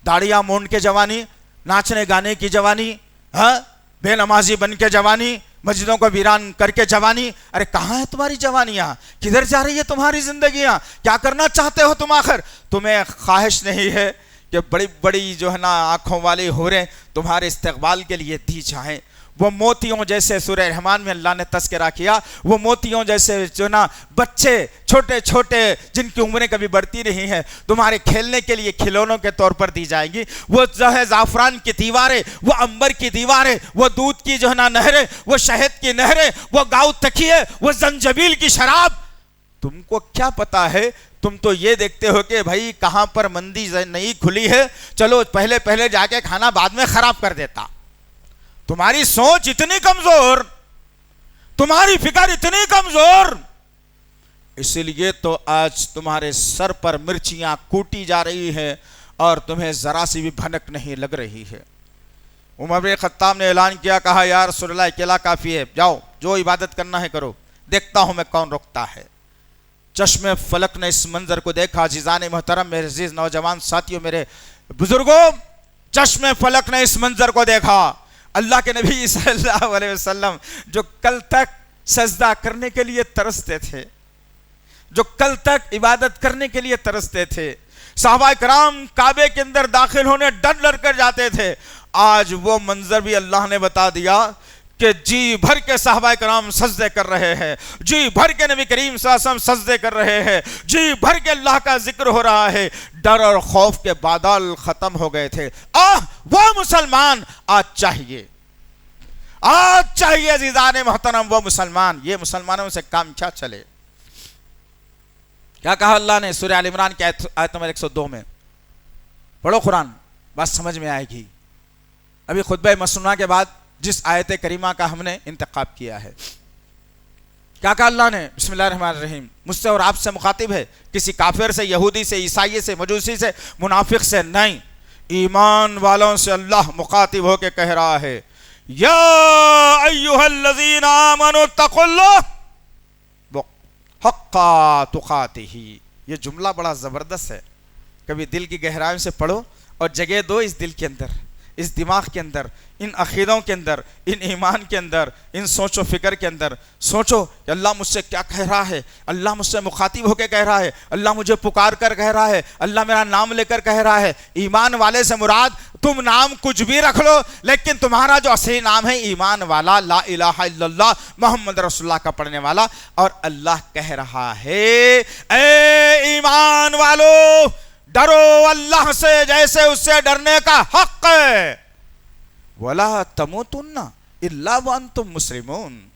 داڑیاں مونڈ کے جوانی، ناچنے گانے کی جوانی، ہاں بے نمازی بن کے جوانی، مسجدوں کو ویران کر کے جوانی، ارے کہاں ہے تمہاری جوانیاں؟ کدھر جا رہی ہے تمہاری زندگیاں؟ کیا کرنا چاہتے ہو تم آخر؟ تمہیں خواہش نہیں ہے کہ بڑی بڑی جو ہے نا آنکھوں والی حوریں تمہارے استقبال کے لیے دی جائیں؟ وہ موتیوں جیسے، سورہ رحمان میں اللہ نے تذکرہ کیا، وہ موتیوں جیسے جو نا بچے چھوٹے چھوٹے جن کی عمریں کبھی بڑھتی نہیں ہیں تمہارے کھیلنے کے لیے کھلونوں کے طور پر دی جائیں گی۔ وہ جو ہے زعفران کی دیواریں، وہ عنبر کی دیواریں، وہ دودھ کی جو ہے نا نہریں، وہ شہد کی نہریں، وہ گاؤ تکیے، وہ زنجبیل کی شراب، تم کو کیا پتا ہے؟ تم تو یہ دیکھتے ہو کہ بھائی کہاں پر مندی نئی کھلی ہے، چلو پہلے جا کے کھانا بعد میں خراب کر دیتا۔ تمہاری سوچ اتنی کمزور، تمہاری فکر اتنی کمزور، اس لیے تو آج تمہارے سر پر مرچیاں کوٹی جا رہی ہیں اور تمہیں ذرا سی بھی بھنک نہیں لگ رہی ہے۔ عمر بن خطاب نے اعلان کیا، کہا یا رسول اللہ اکیلا کافی ہے، جاؤ جو عبادت کرنا ہے کرو، دیکھتا ہوں میں کون روکتا ہے۔ چشم فلک نے اس منظر کو دیکھا۔ عزیزان محترم، میرے عزیز نوجوان ساتھیوں، میرے بزرگوں، چشم فلک نے اس منظر کو دیکھا۔ اللہ کے نبی صلی اللہ علیہ وسلم جو کل تک سجدہ کرنے کے لیے ترستے تھے، جو کل تک عبادت کرنے کے لیے ترستے تھے، صحابہ کرام کعبے کے اندر داخل ہونے ڈر کر جاتے تھے، آج وہ منظر بھی اللہ نے بتا دیا کہ جی بھر کے صحابہ کرام سجدے کر رہے ہیں، جی بھر کے نبی کریم صلی اللہ علیہ وسلم سجدے کر رہے ہیں، جی بھر کے اللہ کا ذکر ہو رہا ہے۔ ڈر اور خوف کے بادل ختم ہو گئے تھے۔ وہ مسلمان آج چاہیے عزیزان محترم، وہ مسلمان۔ یہ مسلمانوں سے کام کیا چلے؟ کیا کہا اللہ نے سورہ آل عمران کی آیت نمبر 102 میں؟ پڑھو قرآن، بات سمجھ میں آئے گی۔ ابھی خطبہ مسنونہ کے بعد جس آیت کریمہ کا ہم نے انتخاب کیا ہے، کیا کہا اللہ نے؟ بسم اللہ الرحمن الرحیم۔ مجھ سے اور آپ سے مخاطب ہے، کسی کافر سے، یہودی سے، عیسائی سے، مجوسی سے، منافق سے نہیں، ایمان والوں سے اللہ مخاطب ہو کے کہہ رہا ہے، یا ایھا الذین آمنوا اتقوا اللہ، وہ حق تقاتہ. یہ جملہ بڑا زبردست ہے، کبھی دل کی گہرائیوں سے پڑھو اور جگہ دو اس دل کے اندر، اس دماغ کے اندر، ان عقیدوں کے اندر، ان ایمان کے اندر، ان سوچ و فکر کے اندر. سوچو کہ اللہ مجھ سے کیا کہہ رہا ہے، اللہ مجھ سے مخاطب ہو کے کہہ رہا ہے، اللہ مجھے پکار کر کہہ رہا ہے، اللہ میرا نام لے کر کہہ رہا ہے. ایمان والے سے مراد تم نام کچھ بھی رکھ لو، لیکن تمہارا جو اصلی نام ہے ایمان والا، لا الہ الا اللہ محمد رسول اللہ کا پڑھنے والا. اور اللہ کہہ رہا ہے اے ایمان والو ڈرو اللہ سے جیسے اس سے ڈرنے کا حق ہے. وَلَا تَمُوتُنَّ إِلَّا وَأَنْتُمْ مُسْلِمُونَ.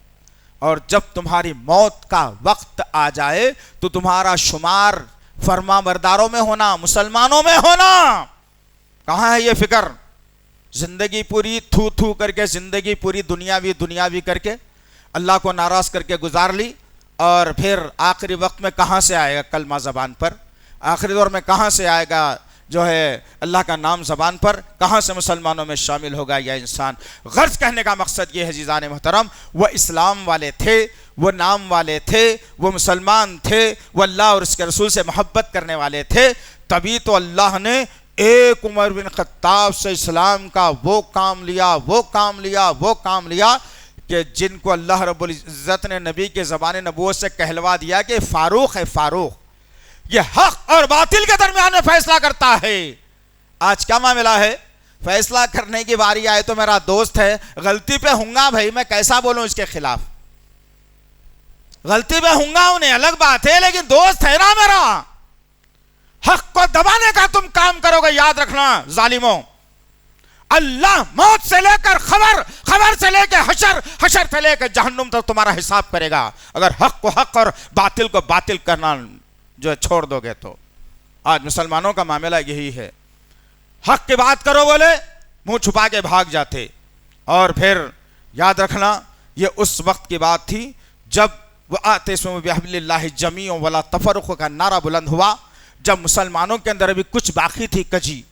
اور جب تمہاری موت کا وقت آ جائے تو تمہارا شمار فرما برداروں میں ہونا، مسلمانوں میں ہونا. کہاں ہے یہ فکر؟ زندگی پوری تھو تھو کر کے، زندگی پوری دنیاوی کر کے، اللہ کو ناراض کر کے گزار لی، اور پھر آخری وقت میں کہاں سے آئے گا کلمہ زبان پر؟ آخری دور میں کہاں سے آئے گا جو ہے اللہ کا نام زبان پر؟ کہاں سے مسلمانوں میں شامل ہوگا یہ انسان؟ غرض کہنے کا مقصد یہ ہے عزیزان محترم، وہ اسلام والے تھے، وہ نام والے تھے، وہ مسلمان تھے، وہ اللہ اور اس کے رسول سے محبت کرنے والے تھے. تبھی تو اللہ نے ایک عمر بن خطاب سے اسلام کا وہ کام لیا کہ جن کو اللہ رب العزت نے نبی کے زبان نبوت سے کہلوا دیا کہ فاروق ہے، فاروق یہ حق اور باطل کے درمیان میں فیصلہ کرتا ہے. آج کیا معاملہ ہے؟ فیصلہ کرنے کی باری آئے تو میرا دوست ہے، غلطی پہ ہوں گا بھائی، میں کیسا بولوں اس کے خلاف؟ غلطی پہ ہوں گا انہیں الگ بات ہے، لیکن دوست ہے نا میرا. حق کو دبانے کا تم کام کرو گے، یاد رکھنا ظالموں. اللہ موت سے لے کر خبر سے لے کے حشر سے لے کے جہنم تک تمہارا حساب کرے گا اگر حق کو حق اور باطل کو باطل کرنا جو ہے چھوڑ دو گے تو. آج مسلمانوں کا معاملہ یہی ہے، حق کی بات کرو بولے منہ چھپا کے بھاگ جاتے. اور پھر یاد رکھنا یہ اس وقت کی بات تھی جب وَاعْتَصِمُوا بِحَبْلِ اللَّهِ جَمِيعًا وَلَا تَفَرَّقُوا کا نعرہ بلند ہوا، جب مسلمانوں کے اندر ابھی کچھ باقی تھی کجی،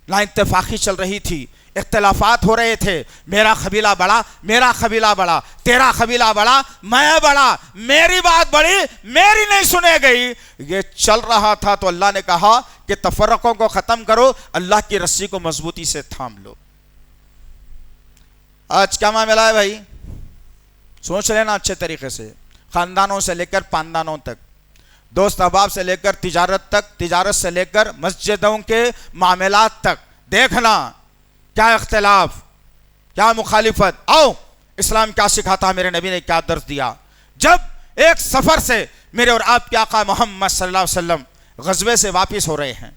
لا اتفاقی چل رہی تھی، اختلافات ہو رہے تھے، میرا قبیلہ بڑا، تیرا قبیلہ بڑا، میں بڑا، میری بات بڑی، میری نہیں سنے گئی، یہ چل رہا تھا. تو اللہ نے کہا کہ تفرقوں کو ختم کرو، اللہ کی رسی کو مضبوطی سے تھام لو. آج کیا معاملہ ہے بھائی؟ سوچ لینا اچھے طریقے سے. خاندانوں سے لے کر پاندانوں تک، دوست احباب سے لے کر تجارت تک، تجارت سے لے کر مسجدوں کے معاملات تک، دیکھنا کیا اختلاف، کیا مخالفت. آؤ اسلام کیا سکھاتا، میرے نبی نے کیا درس دیا. جب ایک سفر سے میرے اور آپ کے آقا محمد صلی اللہ علیہ وسلم غزوے سے واپس ہو رہے ہیں،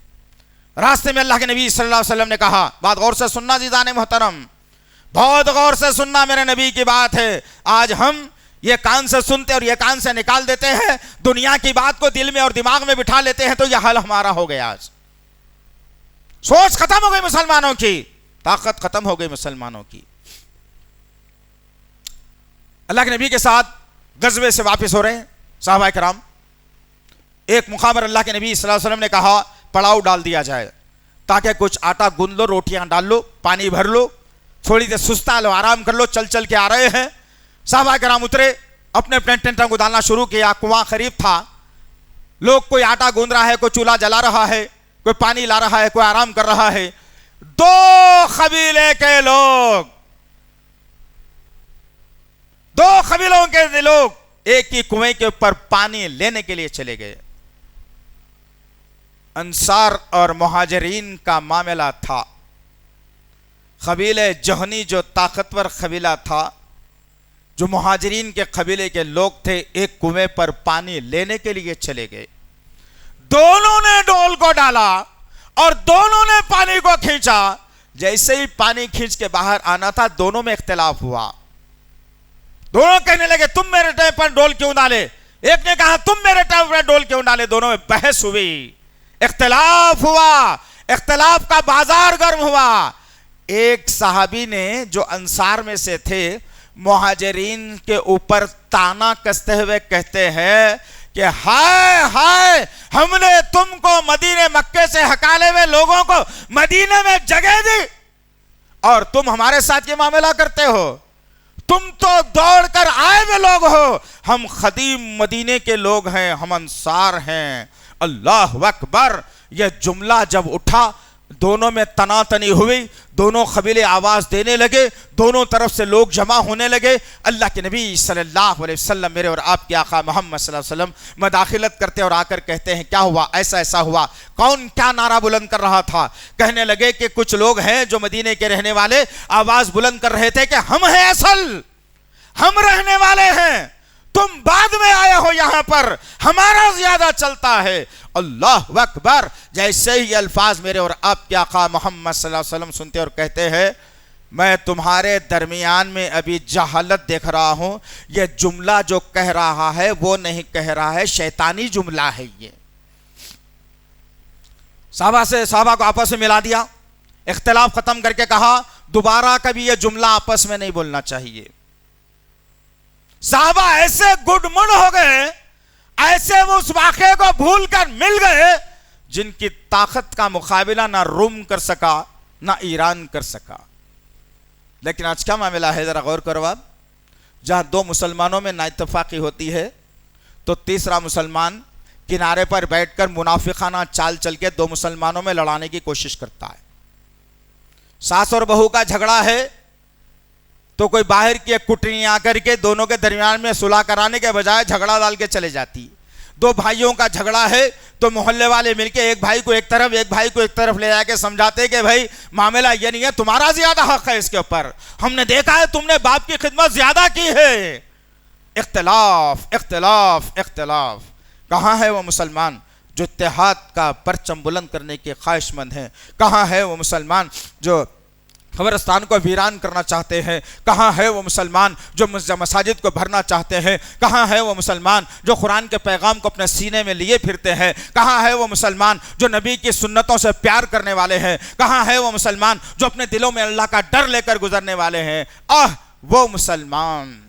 راستے میں اللہ کے نبی صلی اللہ علیہ وسلم نے کہا، بات غور سے سننا عزیزان محترم، بہت غور سے سننا، میرے نبی کی بات ہے. آج ہم یہ کان سے سنتے اور یہ کان سے نکال دیتے ہیں، دنیا کی بات کو دل میں اور دماغ میں بٹھا لیتے ہیں، تو یہ حال ہمارا ہو گیا. آج سوچ ختم ہو گئی مسلمانوں کی، طاقت ختم ہو گئی مسلمانوں کی. اللہ کے نبی کے ساتھ غزوے سے واپس ہو رہے ہیں صحابہ کرام. ایک مقام پر اللہ کے نبی صلی اللہ علیہ وسلم نے کہا پڑاؤ ڈال دیا جائے تاکہ کچھ آٹا گوندھ لو، روٹیاں ڈال لو، پانی بھر لو، تھوڑی دیر سستا لو، آرام کر لو، چل کے آ رہے ہیں. صحابہ کرام اترے، اپنے ٹینٹوں کو ڈالنا شروع کیا. کنواں قریب تھا، لوگ کوئی آٹا گوندھ رہا ہے، کوئی چولہا جلا رہا ہے، کوئی پانی لا رہا ہے، کوئی آرام کر رہا ہے. دو قبیلوں کے لوگ ایک ہی کنویں کے اوپر پانی لینے کے لیے چلے گئے. انصار اور مہاجرین کا معاملہ تھا. قبیلے جہنی جو طاقتور قبیلہ تھا، جو مہاجرین کے قبیلے کے لوگ تھے، ایک کنویں پر پانی لینے کے لیے چلے گئے. دونوں نے ڈول کو ڈالا اور دونوں نے پانی کو کھینچا. جیسے ہی پانی کھینچ کے باہر آنا تھا، دونوں میں اختلاف ہوا. دونوں کہنے لگے تم میرے ٹائم پر ڈول کیوں ڈالے، ایک نے کہا تم میرے ٹائم پر ڈول کیوں ڈالے. دونوں میں بحث ہوئی، اختلاف ہوا، اختلاف کا بازار گرم ہوا. ایک صحابی نے جو انصار میں سے تھے، مہاجرین کے اوپر تانا کستے ہوئے کہتے ہیں کہ ہائے ہم نے تم کو مدینے مکے سے ہکالے ہوئے لوگوں کو مدینے میں جگہ دی اور تم ہمارے ساتھ یہ معاملہ کرتے ہو. تم تو دوڑ کر آئے ہوئے لوگ ہو، ہم قدیم مدینے کے لوگ ہیں، ہم انصار ہیں۔ اللہ اکبر۔ یہ جملہ جب اٹھا دونوں میں تناتنی ہوئی، دونوں قبیلے آواز دینے لگے، دونوں طرف سے لوگ جمع ہونے لگے۔ اللہ کے نبی صلی اللہ علیہ وسلم، میرے اور آپ کے آقا محمد صلی اللہ علیہ وسلم مداخلت کرتے اور آ کر کہتے ہیں کیا ہوا، ایسا ہوا، کون کیا نعرہ بلند کر رہا تھا؟ کہنے لگے کہ کچھ لوگ ہیں جو مدینے کے رہنے والے آواز بلند کر رہے تھے کہ ہم ہیں اصل، ہم رہنے والے ہیں، تم بعد میں آئے ہو یہاں پر، ہمارا زیادہ چلتا ہے۔ اللہ اکبر۔ جیسے ہی الفاظ میرے اور آپ کے آقا محمد صلی اللہ علیہ وسلم سنتے اور کہتے ہیں میں تمہارے درمیان میں ابھی جہالت دیکھ رہا ہوں، یہ جملہ جو کہہ رہا ہے وہ نہیں کہہ رہا ہے، شیطانی جملہ ہے یہ۔ صحابہ کو آپس میں ملا دیا، اختلاف ختم کر کے کہا دوبارہ کبھی یہ جملہ آپس میں نہیں بولنا چاہیے۔ صحابہ ایسے گڈ مڈ ہو گئے، ایسے وہ اس واقعے کو بھول کر مل گئے جن کی طاقت کا مقابلہ نہ روم کر سکا نہ ایران کر سکا۔ لیکن آج کیا معاملہ ہے ذرا غور کرو آپ، جہاں دو مسلمانوں میں نا اتفاقی ہوتی ہے تو تیسرا مسلمان کنارے پر بیٹھ کر منافقانہ چال چل کے دو مسلمانوں میں لڑانے کی کوشش کرتا ہے۔ ساس اور بہو کا جھگڑا ہے تو کوئی باہر کی ایک کٹنی آ کر کے دونوں کے درمیان میں صلح کرانے کے بجائے جھگڑا ڈال کے چلے جاتی۔ دو بھائیوں کا جھگڑا ہے تو محلے والے مل کے ایک بھائی کو ایک طرف ایک بھائی کو ایک طرف لے جا کے سمجھاتے کہ بھائی معاملہ یہ نہیں ہے، تمہارا زیادہ حق ہے اس کے اوپر، ہم نے دیکھا ہے تم نے باپ کی خدمت زیادہ کی ہے۔ اختلاف اختلاف اختلاف۔ کہاں ہے وہ مسلمان جو اتحاد کا پرچم بلند کرنے کے خواہش مند ہیں؟ کہاں ہے وہ مسلمان جو قبرستان کو ویران کرنا چاہتے ہیں؟ کہاں ہے وہ مسلمان جو مساجد کو بھرنا چاہتے ہیں؟ کہاں ہے وہ مسلمان جو قرآن کے پیغام کو اپنے سینے میں لیے پھرتے ہیں؟ کہاں ہے وہ مسلمان جو نبی کی سنتوں سے پیار کرنے والے ہیں؟ کہاں ہے وہ مسلمان جو اپنے دلوں میں اللہ کا ڈر لے کر گزرنے والے ہیں؟ وہ مسلمان،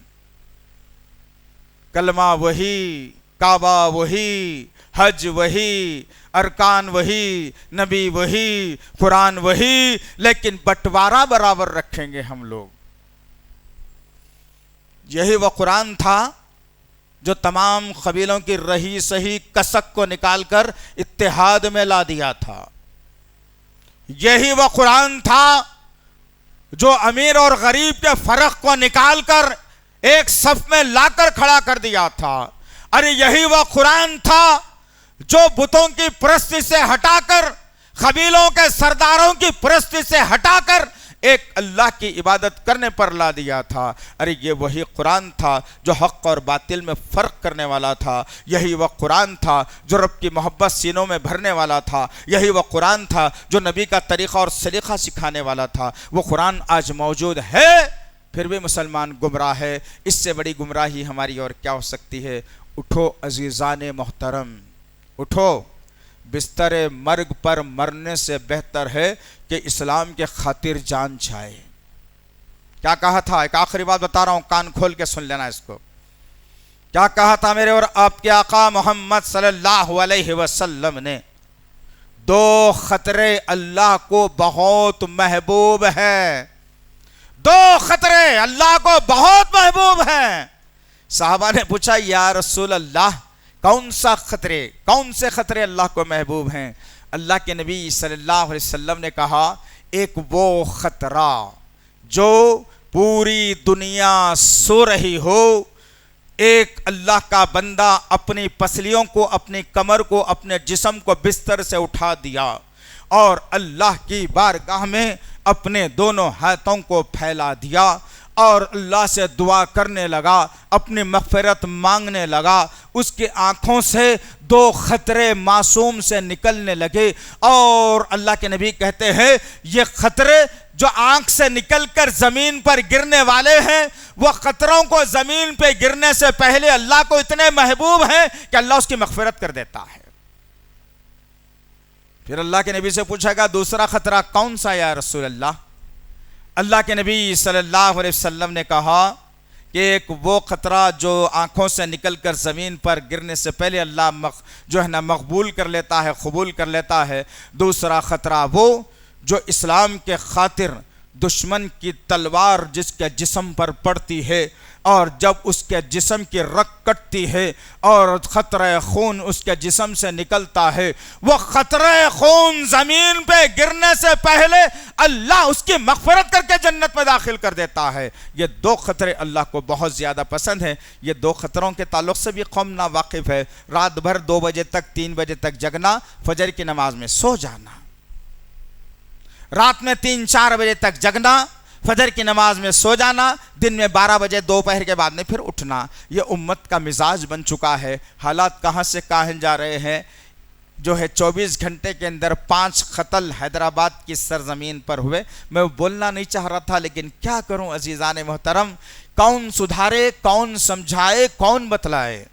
کلمہ وہی، کعبہ وہی، حج وہی، ارکان وہی، نبی وہی، قرآن وہی، لیکن بٹوارہ برابر رکھیں گے ہم لوگ۔ یہی وہ قرآن تھا جو تمام قبیلوں کی رہی سہی کسک کو نکال کر اتحاد میں لا دیا تھا۔ یہی وہ قرآن تھا جو امیر اور غریب کے فرق کو نکال کر ایک صف میں لا کر کھڑا کر دیا تھا۔ ارے یہی وہ قرآن تھا جو بتوں کی پرستی سے ہٹا کر، قبیلوں کے سرداروں کی پرستی سے ہٹا کر ایک اللہ کی عبادت کرنے پر لا دیا تھا۔ ارے یہ وہی قرآن تھا جو حق اور باطل میں فرق کرنے والا تھا۔ یہی وہ قرآن تھا جو رب کی محبت سینوں میں بھرنے والا تھا۔ یہی وہ قرآن تھا جو نبی کا طریقہ اور سلیقہ سکھانے والا تھا۔ وہ قرآن آج موجود ہے، پھر بھی مسلمان گمراہ ہے۔ اس سے بڑی گمراہی ہماری اور کیا ہو سکتی ہے؟ اٹھو عزیزان محترم، اٹھو، بستر مرگ پر مرنے سے بہتر ہے کہ اسلام کے خاطر جان جائے۔ کیا کہا تھا؟ ایک آخری بات بتا رہا ہوں، کان کھول کے سن لینا اس کو۔ کیا کہا تھا میرے اور آپ کے آقا محمد صلی اللہ علیہ وسلم نے؟ دو خطرے اللہ کو بہت محبوب ہیں، دو خطرے اللہ کو بہت محبوب ہیں۔ صحابہ نے پوچھا یا رسول اللہ کون سا خطرے، کون سے خطرے اللہ کو محبوب ہیں؟ اللہ کے نبی صلی اللہ علیہ وسلم نے کہا ایک وہ خطرہ جو پوری دنیا سو رہی ہو، ایک اللہ کا بندہ اپنی پسلیوں کو، اپنی کمر کو، اپنے جسم کو بستر سے اٹھا دیا اور اللہ کی بارگاہ میں اپنے دونوں ہاتھوں کو پھیلا دیا اور اللہ سے دعا کرنے لگا، اپنی مغفرت مانگنے لگا۔ اس کی آنکھوں سے دو خطرے معصوم سے نکلنے لگے اور اللہ کے نبی کہتے ہیں یہ خطرے جو آنکھ سے نکل کر زمین پر گرنے والے ہیں، وہ خطروں کو زمین پہ گرنے سے پہلے اللہ کو اتنے محبوب ہیں کہ اللہ اس کی مغفرت کر دیتا ہے۔ پھر اللہ کے نبی سے پوچھا گا دوسرا خطرہ کون سا یا رسول اللہ؟ اللہ کے نبی صلی اللہ علیہ وسلم نے کہا کہ ایک وہ خطرہ جو آنکھوں سے نکل کر زمین پر گرنے سے پہلے اللہ مقبول کر لیتا ہے، قبول کر لیتا ہے۔ دوسرا خطرہ وہ جو اسلام کے خاطر دشمن کی تلوار جس کے جسم پر پڑتی ہے اور جب اس کے جسم کی رگ کٹتی ہے اور قطرہ خون اس کے جسم سے نکلتا ہے، وہ قطرہ خون زمین پہ گرنے سے پہلے اللہ اس کی مغفرت کر کے جنت میں داخل کر دیتا ہے۔ یہ دو خطرے اللہ کو بہت زیادہ پسند ہیں۔ یہ دو خطروں کے تعلق سے بھی قوم ناواقف ہے۔ رات بھر 2 بجے تک 3 بجے تک جگنا، فجر کی نماز میں سو جانا، رات میں 3-4 بجے تک جگنا، فجر کی نماز میں سو جانا، دن میں 12 بجے دوپہر کے بعد میں پھر اٹھنا، یہ امت کا مزاج بن چکا ہے۔ حالات کہاں سے کہاں جا رہے ہیں؟ جو ہے 24 گھنٹے کے اندر 5 قتل حیدرآباد کی سرزمین پر ہوئے۔ میں بولنا نہیں چاہ رہا تھا لیکن کیا کروں عزیزان محترم، کون سدھارے، کون سمجھائے، کون بتلائے؟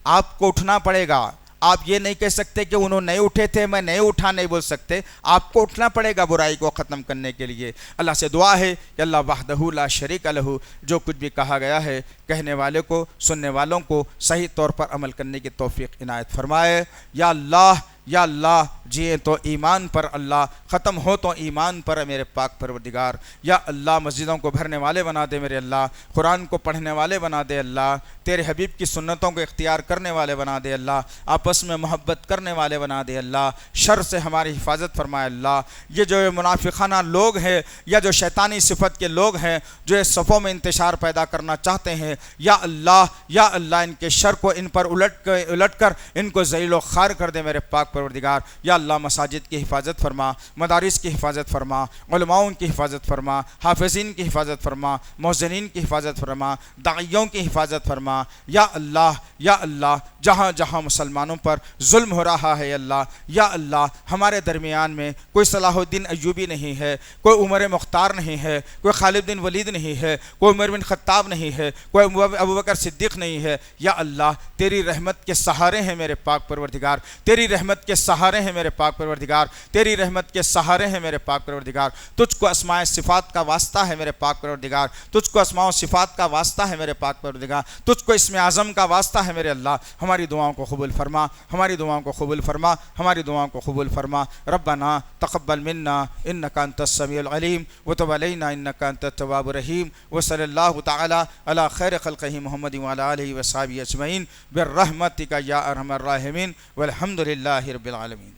آپ کو اٹھنا پڑے گا۔ آپ یہ نہیں کہہ سکتے کہ انہوں نہیں اٹھے تھے میں نہیں اٹھا، نہیں بول سکتے، آپ کو اٹھنا پڑے گا برائی کو ختم کرنے کے لیے۔ اللہ سے دعا ہے کہ اللہ وحدہ لا شریک لہ جو کچھ بھی کہا گیا ہے کہنے والے کو، سننے والوں کو صحیح طور پر عمل کرنے کی توفیق عنایت فرمائے۔ یا اللہ جئیں تو ایمان پر، اللہ ختم ہو تو ایمان پر میرے پاک پروردگار۔ یا اللہ مسجدوں کو بھرنے والے بنا دے میرے اللہ، قرآن کو پڑھنے والے بنا دے اللہ، تیرے حبیب کی سنتوں کو اختیار کرنے والے بنا دے اللہ، آپس میں محبت کرنے والے بنا دے اللہ، شر سے ہماری حفاظت فرمائے اللہ۔ یہ جو منافقانہ لوگ ہیں یا جو شیطانی صفت کے لوگ ہیں جو اس صفوں میں انتشار پیدا کرنا چاہتے ہیں، یا اللہ ان کے شر کو ان پر الٹ کر ان کو ذلیل و خوار کر دے میرے پاک پروردگار۔ یا اللہ مساجد کی حفاظت فرما، مدارس کی حفاظت فرما، علماؤں کی حفاظت فرما، حافظین کی حفاظت فرما، مؤذنین کی حفاظت فرما، داعیوں کی حفاظت فرما۔ یا اللہ جہاں جہاں مسلمانوں پر ظلم ہو رہا ہے اللہ، یا اللہ ہمارے درمیان میں کوئی صلاح الدین ایوبی نہیں ہے، کوئی عمر مختار نہیں ہے، کوئی خالد بن ولید نہیں ہے، کوئی عمر بن خطاب نہیں ہے، کوئی ابوبکر صدیق نہیں ہے۔ یا اللہ تیری رحمت کے سہارے ہیں میرے پاک پروردگار، تیری رحمت کے سہارے ہیں میرے پاک پروردگار، تیری رحمت کے سہارے ہیں میرے پاک پروردگار۔ تجھ کو اسماء صفات کا واسطہ ہے میرے پاک پروردگار، تجھ کو اسماء و صفات کا واسطہ ہے میرے پاک پروردگار، تجھ کو اسم اعظم کا واسطہ ہے میرے اللہ۔ ہماری دعاؤں کو قبول فرما، ہماری دعاؤں کو قبول فرما، ہماری دعاؤں کو قبول فرما۔ ربنا تقبل منا انک انت السمیع العلیم وتب علینا انک انت التواب الرحیم، وصلی اللہ تعالی علی خیر خلقہ محمد وعلی آلہ وصحبہ اجمعین برحمتک یا ارحم الراحمین والحمد للہ رب العالمین۔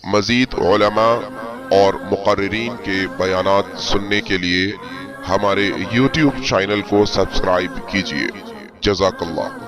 مزید علماء اور مقررین کے بیانات سننے کے لیے ہمارے YouTube چینل کو سبسکرائب کیجیے۔ جزاک اللہ۔